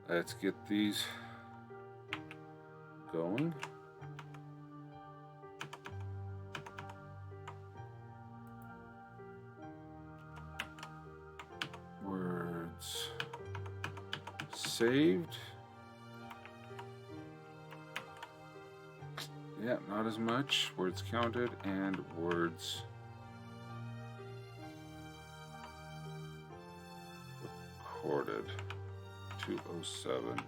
Let's get these going. Words saved. Yeah, not as much. Words counted and words recorded. 207.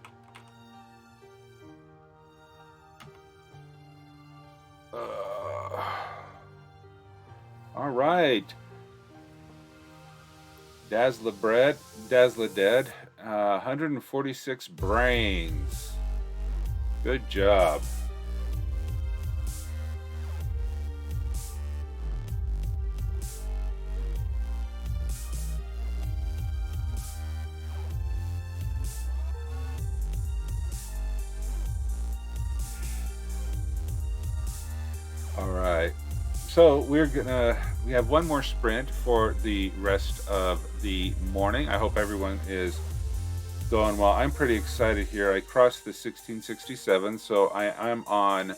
All right. Dazzler Dead. 146 brains. Good job. All right. So we have one more sprint for the rest of the morning. I hope everyone is going well. I'm pretty excited here. I crossed the 1667, so I'm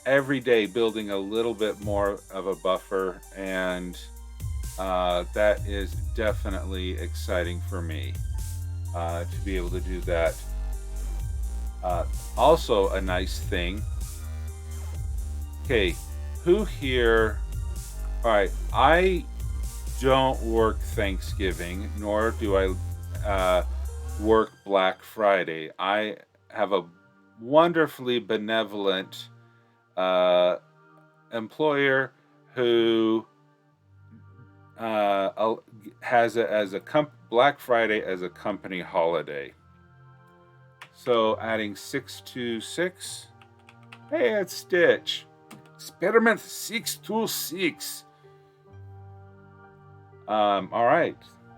every day building a little bit more of a buffer, and that is definitely exciting for me to be able to do that. Also a nice thing. Okay, who here? All right, I don't work Thanksgiving, nor do I work Black Friday. I have a wonderfully benevolent employer who has it as Black Friday as a company holiday. So adding 626. Hey, it's Stitch. Experiment 626. All right.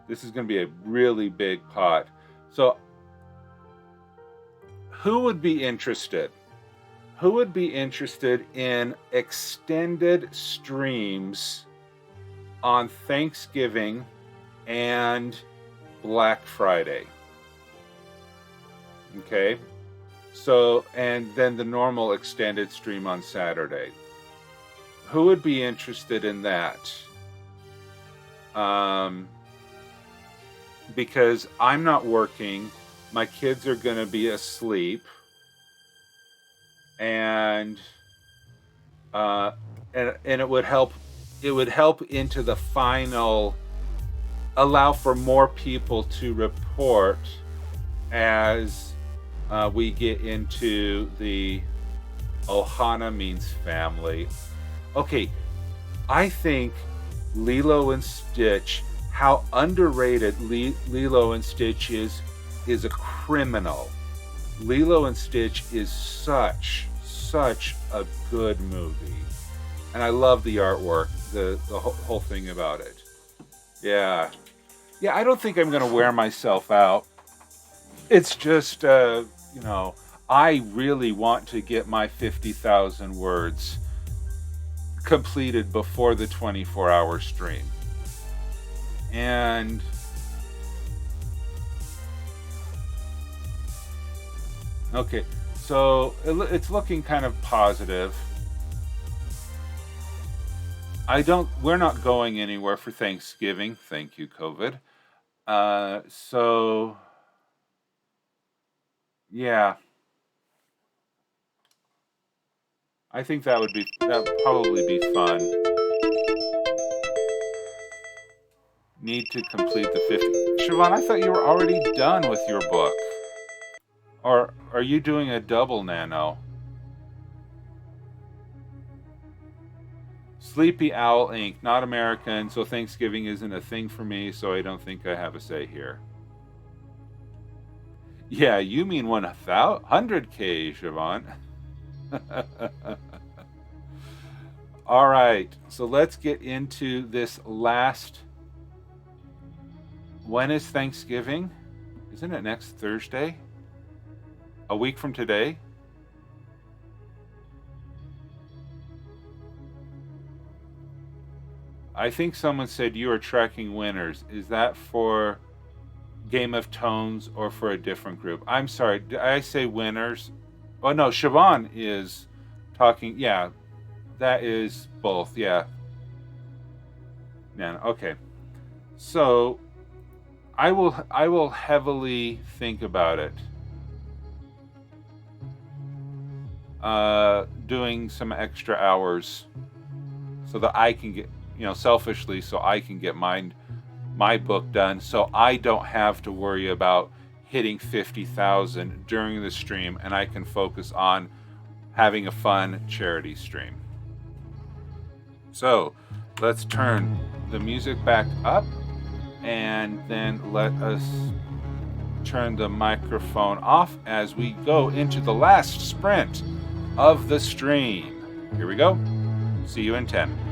This is going to be a really big pot. So who would be interested? Who would be interested in extended streams on Thanksgiving and Black Friday? Okay. So, and then the normal extended stream on Saturday. Who would be interested in that? Because I'm not working, my kids are going to be asleep, and it would help. It would help into the final. Allow for more people to report as we get into the Ohana means family. Okay, I think Lilo and Stitch, how underrated Lilo and Stitch is a criminal. Lilo and Stitch is such a good movie. And I love the artwork, the whole thing about it. Yeah, I don't think I'm going to wear myself out. It's just, I really want to get my 50,000 words completed before the 24-hour stream. And okay, so it's looking kind of positive. We're not going anywhere for Thanksgiving. Thank you, COVID. So yeah, I think that would probably be fun. Need to complete the 50. Siobhan, I thought you were already done with your book. Or are you doing a double Nano? Sleepy Owl Inc., not American, so Thanksgiving isn't a thing for me, so I don't think I have a say here. Yeah, you mean 100K, Siobhan. All right, so let's get into this last. When is Thanksgiving? Isn't it next Thursday? A week from today? I think someone said you are tracking winners. Is that for Game of Tones or for a different group? I'm sorry, did I say winners? Oh no, Siobhan is talking. Yeah, that is both. Yeah. Man, okay. So I will heavily think about it. Doing some extra hours so that I can get, selfishly, so I can get my book done, so I don't have to worry about hitting 50,000 during the stream, and I can focus on having a fun charity stream. So let's turn the music back up, and then let us turn the microphone off as we go into the last sprint of the stream. Here we go. See you in 10.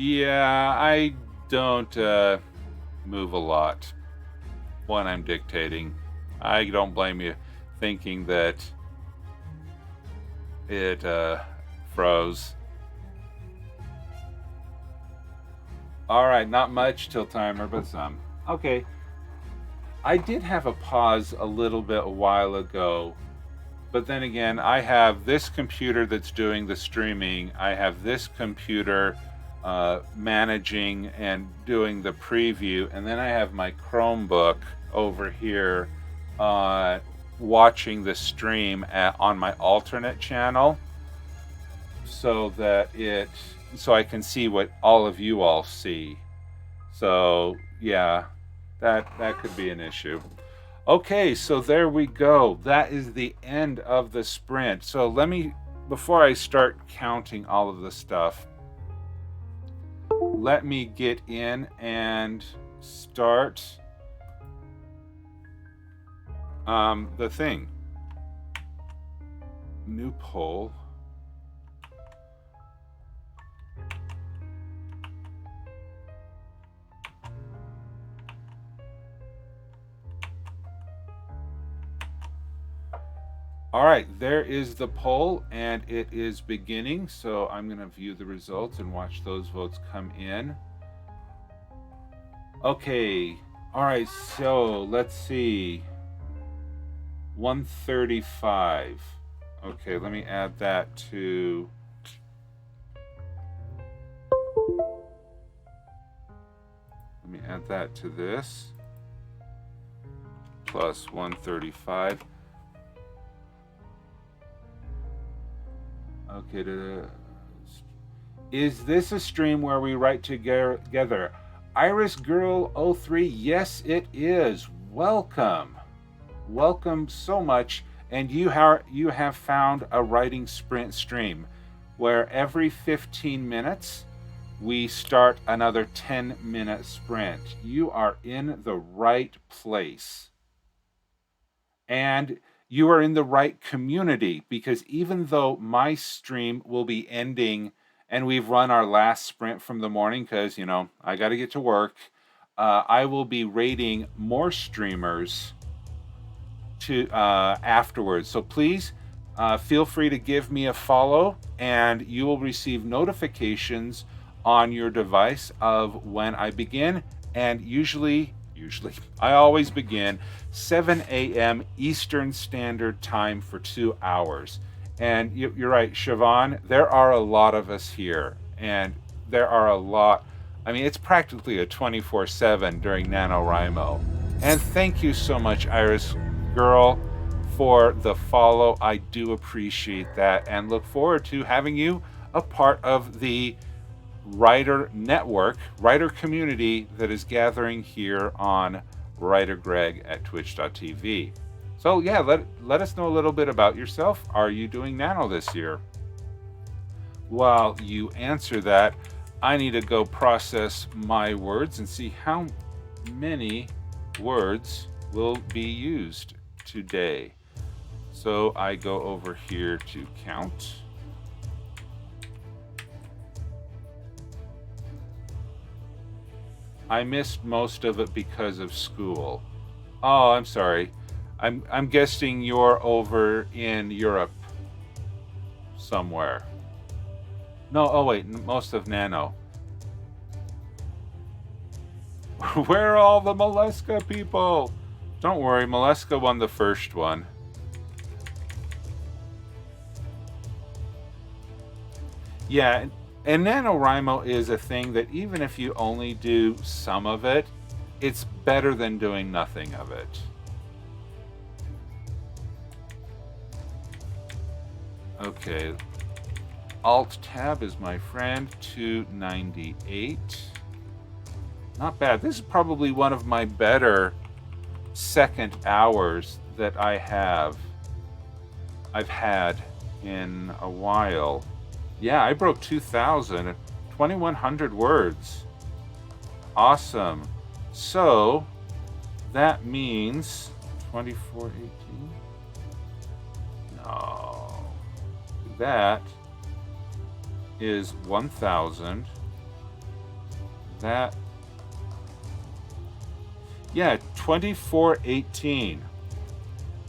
Yeah, I don't move a lot when I'm dictating. I don't blame you thinking that it froze. All right, not much till timer, but some. Okay. I did have a pause a little bit a while ago, but then again, I have this computer that's doing the streaming. I have this computer managing and doing the preview, and then I have my Chromebook over here watching the stream on my alternate channel, so I can see what all of you all see. So yeah, that could be an issue. Okay, so there we go. That is the end of the sprint. So before I start counting all of the stuff, let me get in and start the thing. New poll. All right, there is the poll, and it is beginning. So I'm going to view the results and watch those votes come in. Okay, all right, so let's see. 135. Okay, let me add that to... Let me add that to this. Plus 135. Okay, is this a stream where we write together? Iris Girl 03, yes it is. Welcome. Welcome so much. And you have found a writing sprint stream where every 15 minutes we start another 10-minute sprint. You are in the right place. And you are in the right community, because even though my stream will be ending and we've run our last sprint from the morning, because, I got to get to work, I will be rating more streamers afterwards. So please feel free to give me a follow, and you will receive notifications on your device of when I begin. And usually I always begin 7 a.m. Eastern Standard Time for 2 hours. And you're right, Siobhan, there are a lot of us here, and there are a lot. I mean, it's practically a 24/7 during NaNoWriMo. And thank you so much, Iris Girl, for the follow. I do appreciate that, and look forward to having you a part of the writer network, writer community that is gathering here on WriterGreg at twitch.tv. So yeah, let us know a little bit about yourself. Are you doing Nano this year? While you answer that, I need to go process my words and see how many words will be used today. So I go over here to count. I missed most of it because of school. Oh, I'm sorry. I'm guessing you're over in Europe somewhere. No, oh wait, most of Nano. Where are all the Molesca people? Don't worry, Molesca won the first one. Yeah, and NaNoWriMo is a thing that even if you only do some of it, it's better than doing nothing of it. Okay, Alt-Tab is my friend, 298. Not bad. This is probably one of my better second hours that I've had in a while. Yeah, I broke 2,000, 2,100 words. Awesome. So that means 2418. No, that is 1,000. That, yeah, 2418.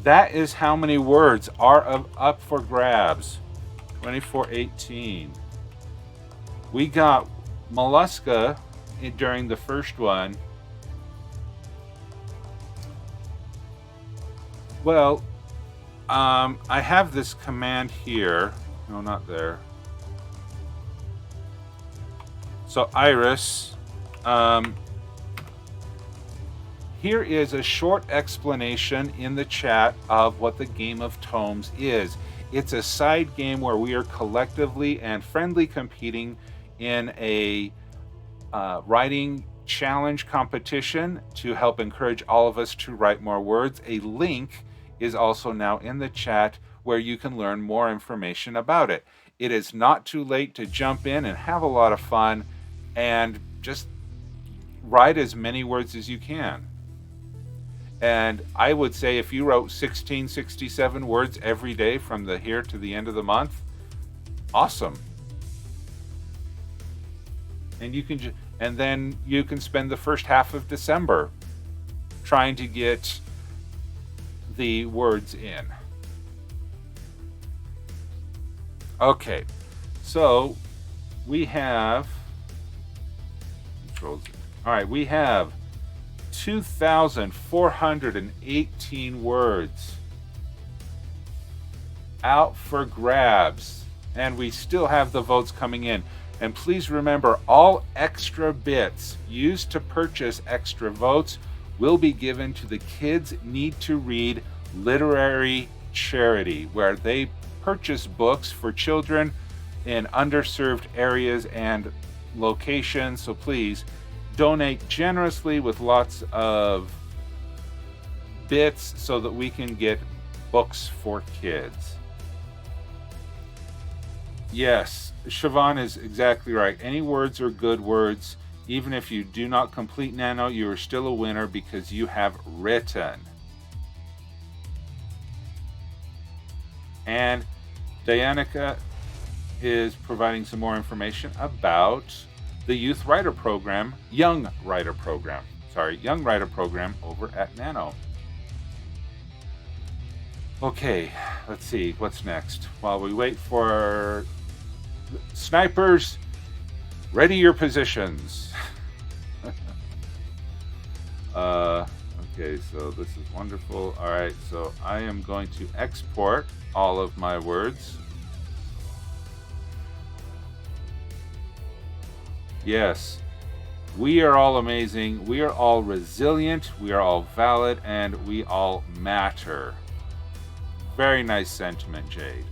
That is how many words are up for grabs. 2418. We got mollusca during the first one. Well, I have this command here. No, not there. So Iris, here is a short explanation in the chat of what the Game of Tomes is. It's a side game where we are collectively and friendly competing in a writing challenge competition to help encourage all of us to write more words. A link is also now in the chat where you can learn more information about it. It is not too late to jump in and have a lot of fun and just write as many words as you can. And I would say if you wrote 1667 words every day from the here to the end of the month, awesome. And you can and then you can spend the first half of December trying to get the words in. Okay, so we have all right, we have 2,418 words out for grabs, and we still have the votes coming in. And please remember, all extra bits used to purchase extra votes will be given to the Kids Need to Read literary charity, where they purchase books for children in underserved areas and locations. So please donate generously with lots of bits so that we can get books for kids. Yes, Siobhan is exactly right. Any words are good words. Even if you do not complete Nano, you are still a winner because you have written. And Dianica is providing some more information about the Youth Writer Program, Young Writer Program over at Nano. Okay, let's see, what's next? While we wait for snipers, ready your positions. Okay, so this is wonderful. All right, so I am going to export all of my words. Yes, we are all amazing. We are all resilient. We are all valid, and we all matter. Very nice sentiment, Jade.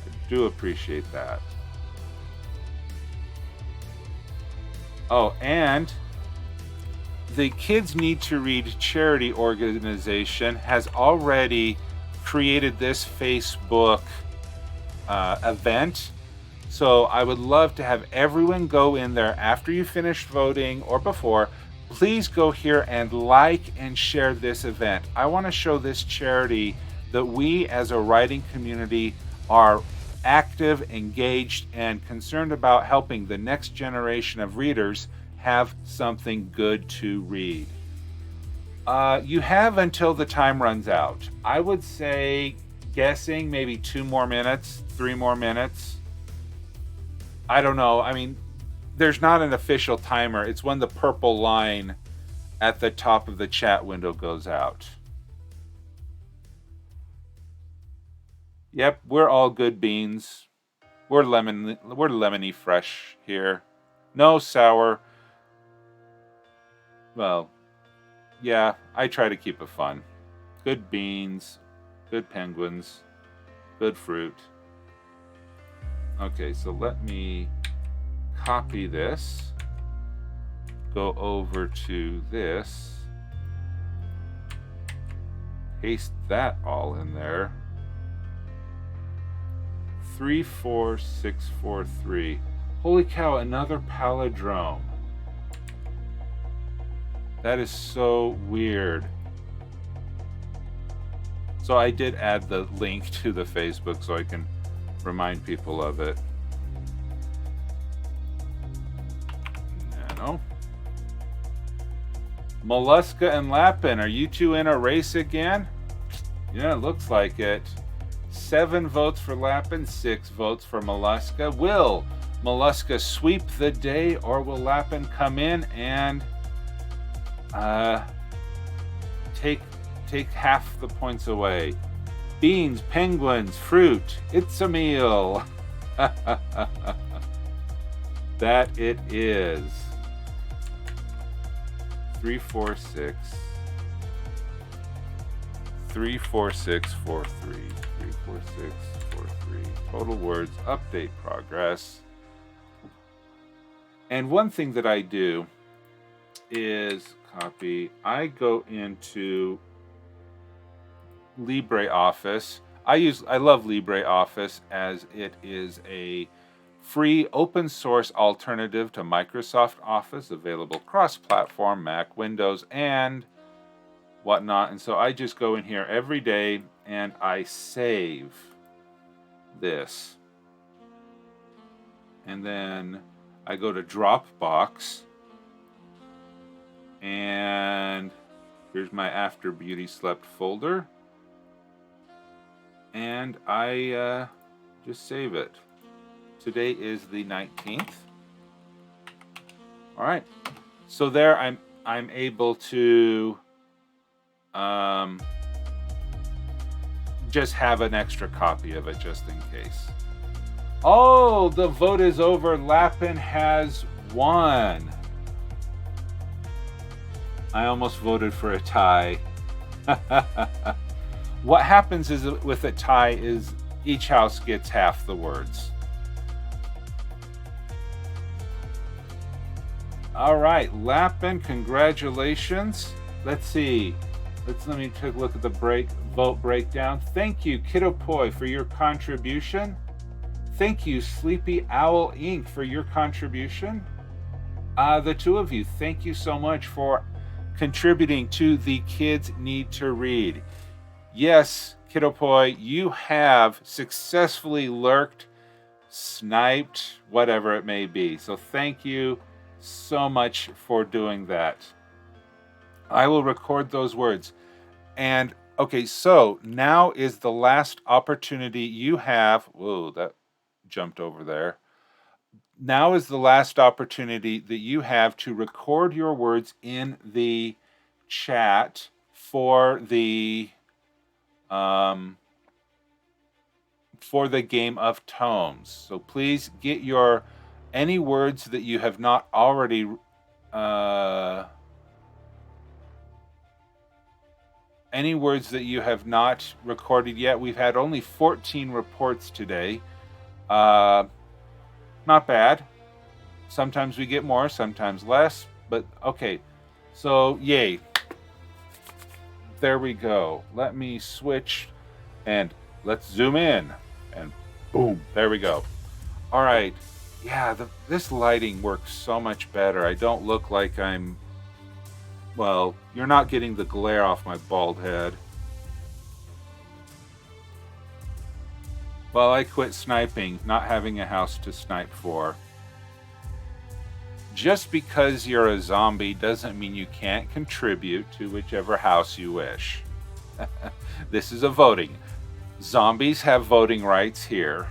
I do appreciate that. Oh, and the Kids Need to Read charity organization has already created this Facebook event. So I would love to have everyone go in there after you finish voting or before. Please go here and like and share this event. I want to show this charity that we as a writing community are active, engaged, and concerned about helping the next generation of readers have something good to read. You have until the time runs out. I would say, guessing, maybe 2 more minutes, 3 more minutes. I don't know. I mean, there's not an official timer. It's when the purple line at the top of the chat window goes out. Yep, we're all good beans. We're lemony fresh here. No sour. Well, yeah, I try to keep it fun. Good beans, good penguins, good fruit. Okay, so let me copy this, go over to this, paste that all in there. 34643. Holy cow, another palindrome. That is so weird. So I did add the link to the Facebook so I can remind people of it. Nano. Mollusca and Lapin, are you two in a race again? Yeah, it looks like it. 7 votes for Lapin, 6 votes for Mollusca. Will Mollusca sweep the day, or will Lapin come in and take half the points away? Beans, penguins, fruit, it's a meal. That it is. 346. 34643. 34643. Total words, update progress. And one thing that I do is copy. I go into LibreOffice. I love LibreOffice as it is a free open source alternative to Microsoft Office, available cross-platform, Mac, Windows, and whatnot. And so I just go in here every day and I save this. And then I go to Dropbox, and here's my After Beauty Slept folder. And I just save it. Today is the 19th. All right. So there I'm able to just have an extra copy of it just in case. Oh, the vote is over. Lapin has won. I almost voted for a tie. What happens is with a tie is each house gets half the words. All right, Lapin, congratulations. Let's see. Let me take a look at the vote breakdown. Thank you, Kiddo Poi, for your contribution. Thank you, Sleepy Owl Inc., for your contribution. The two of you, thank you so much for contributing to the Kids Need to Read. Yes, Kiddo Poi, you have successfully lurked, sniped, whatever it may be. So thank you so much for doing that. I will record those words. And okay, so now is the last opportunity you have. Whoa, that jumped over there. Now is the last opportunity that you have to record your words in the chat for the game of tomes. So please get any words that you have not already any words that you have not recorded yet. We've had only 14 reports today. Not bad. Sometimes we get more, sometimes less, but okay. So yay. There we go. Let me switch and let's zoom in and boom, there we go. All right. Yeah, this lighting works so much better. I don't look like well, you're not getting the glare off my bald head. Well, I quit sniping, not having a house to snipe for. Just because you're a zombie doesn't mean you can't contribute to whichever house you wish. This is a voting. Zombies have voting rights here.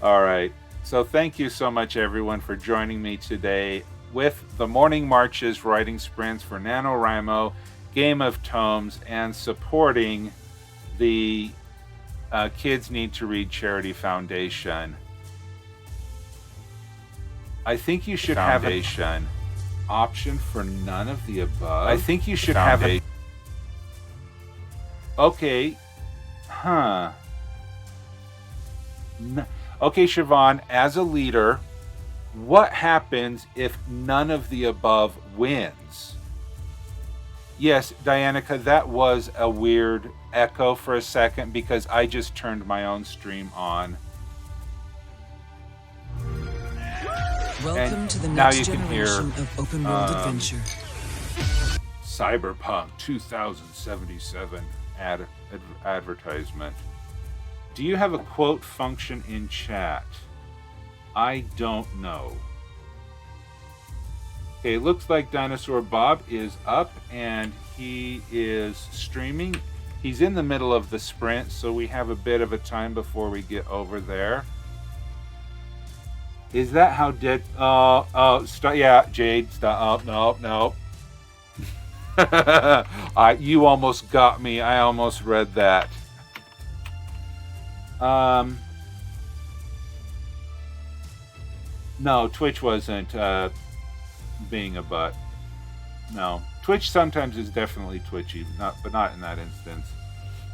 All right. So thank you so much, everyone, for joining me today with the Morning Marches Writing Sprints for NaNoWriMo, Game of Tomes, and supporting the Kids Need to Read Charity Foundation. I think you should have an option for none of the above. I think you should have a... Okay. Huh. Okay, Siobhan, as a leader, what happens if none of the above wins? Yes, Dianica, that was a weird echo for a second because I just turned my own stream on. Welcome to the next generation of open world adventure. Cyberpunk 2077 advertisement. Do you have a quote function in chat? I don't know. Okay, looks like Dinosaur Bob is up and he is streaming. He's in the middle of the sprint, so we have a bit of a time before we get over there. Is that how dead? Yeah, Jade. Stop. Oh, no. You almost got me. I almost read that. No, Twitch wasn't being a butt. No, Twitch sometimes is definitely twitchy, but not in that instance.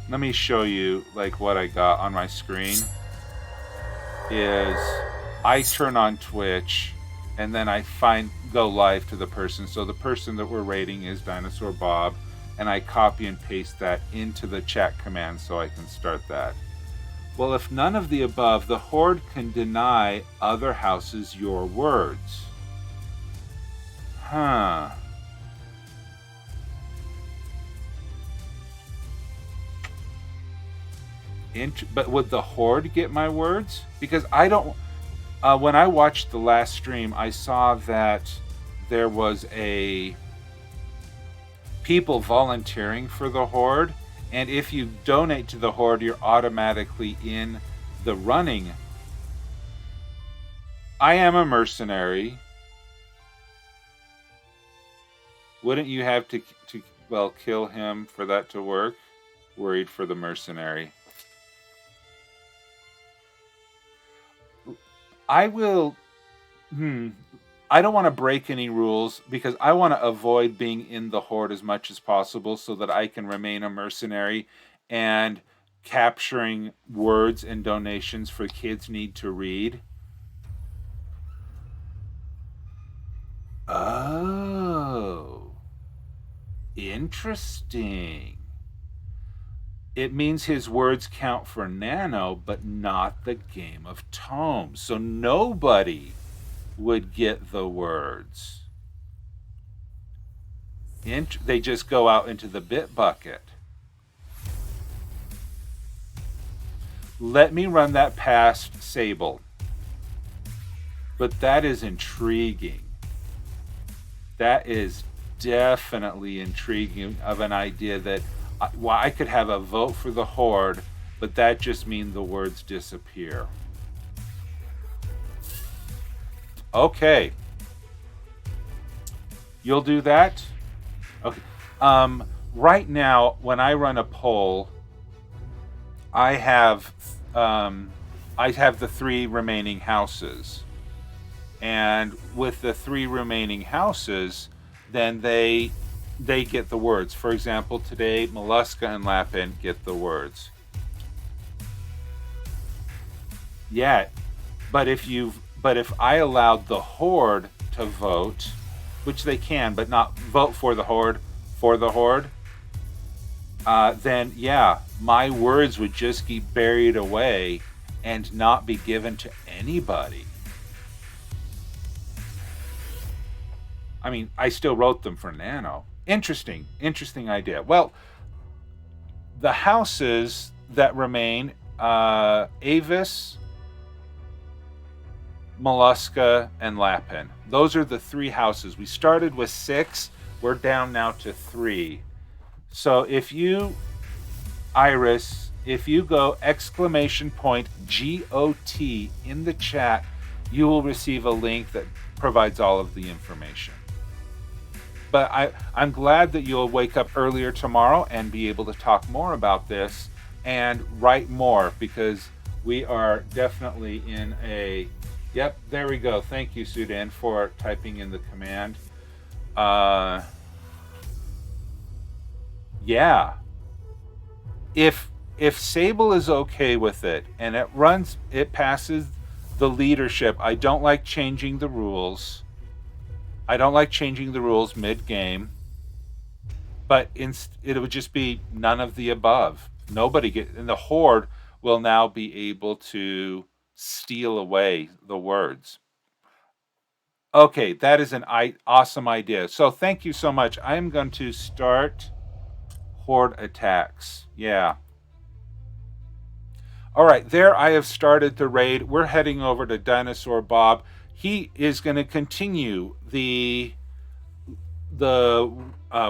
Let me show you like what I got on my screen. Is I turn on Twitch and then I go live to the person. So the person that we're rating is Dinosaur Bob, and I copy and paste that into the chat command so I can start that. Well, if none of the above, the Horde can deny other houses your words. Huh. But would the Horde get my words? Because I don't... when I watched the last stream, I saw that there was people volunteering for the Horde, and if you donate to the Horde, you're automatically in the running. I am a mercenary. Wouldn't you have to kill him for that to work? Worried for the mercenary. I will... I don't want to break any rules because I want to avoid being in the Horde as much as possible so that I can remain a mercenary and capturing words and donations for kids need to read. Oh. Interesting. It means his words count for Nano, but not the Game of Tomes. So nobody would get the words. They just go out into the bit bucket. Let me run that past Sable. But that is intriguing. That is definitely intriguing of an idea that I could have a vote for the Horde, but that just means the words disappear. Okay. You'll do that? Okay. Right now, when I run a poll, I have the 3 remaining houses. And with the 3 remaining houses, then they get the words. For example, today, Mollusca and Lapin get the words. Yeah, but if I allowed the Horde to vote, which they can, but not vote for the Horde, then yeah, my words would just get buried away and not be given to anybody. I mean, I still wrote them for Nano. Interesting idea. Well, the houses that remain, Avis, Mollusca, and Lapin. Those are the 3 houses. We started with 6. We're down now to 3. So if you, Iris, if you go !GOT in the chat, you will receive a link that provides all of the information. But I'm glad that you'll wake up earlier tomorrow and be able to talk more about this and write more, because we are definitely in a... Yep, there we go. Thank you, Sudan, for typing in the command. Yeah. If Sable is okay with it and it passes the leadership, I don't like changing the rules. I don't like changing the rules mid-game, but it would just be none of the above. And the Horde will now be able to steal away the words. Okay, that is an awesome idea. So thank you so much. I'm going to start Horde attacks. Yeah. All right, there I have started the raid. We're heading over to Dinosaur Bob. He is going to continue the the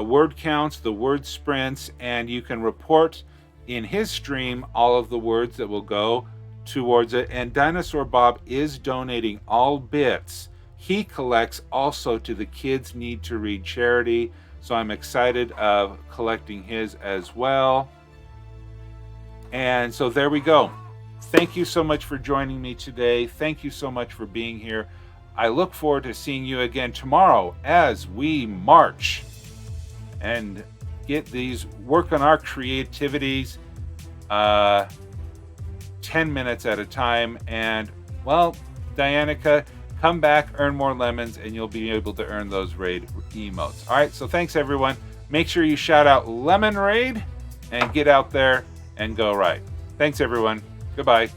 word counts, the word sprints, and you can report in his stream all of the words that will go towards it. And Dinosaur Bob is donating all bits he collects also to the Kids Need to Read charity. So I'm excited of collecting his as well. And so there we go. Thank you so much for joining me today. Thank you so much for being here. I look forward to seeing you again tomorrow as we march and work on our creativities 10 minutes at a time. And, well, Dianica, come back, earn more lemons, and you'll be able to earn those raid emotes. All right, so thanks, everyone. Make sure you shout out Lemon Raid and get out there and go write. Thanks, everyone. Goodbye.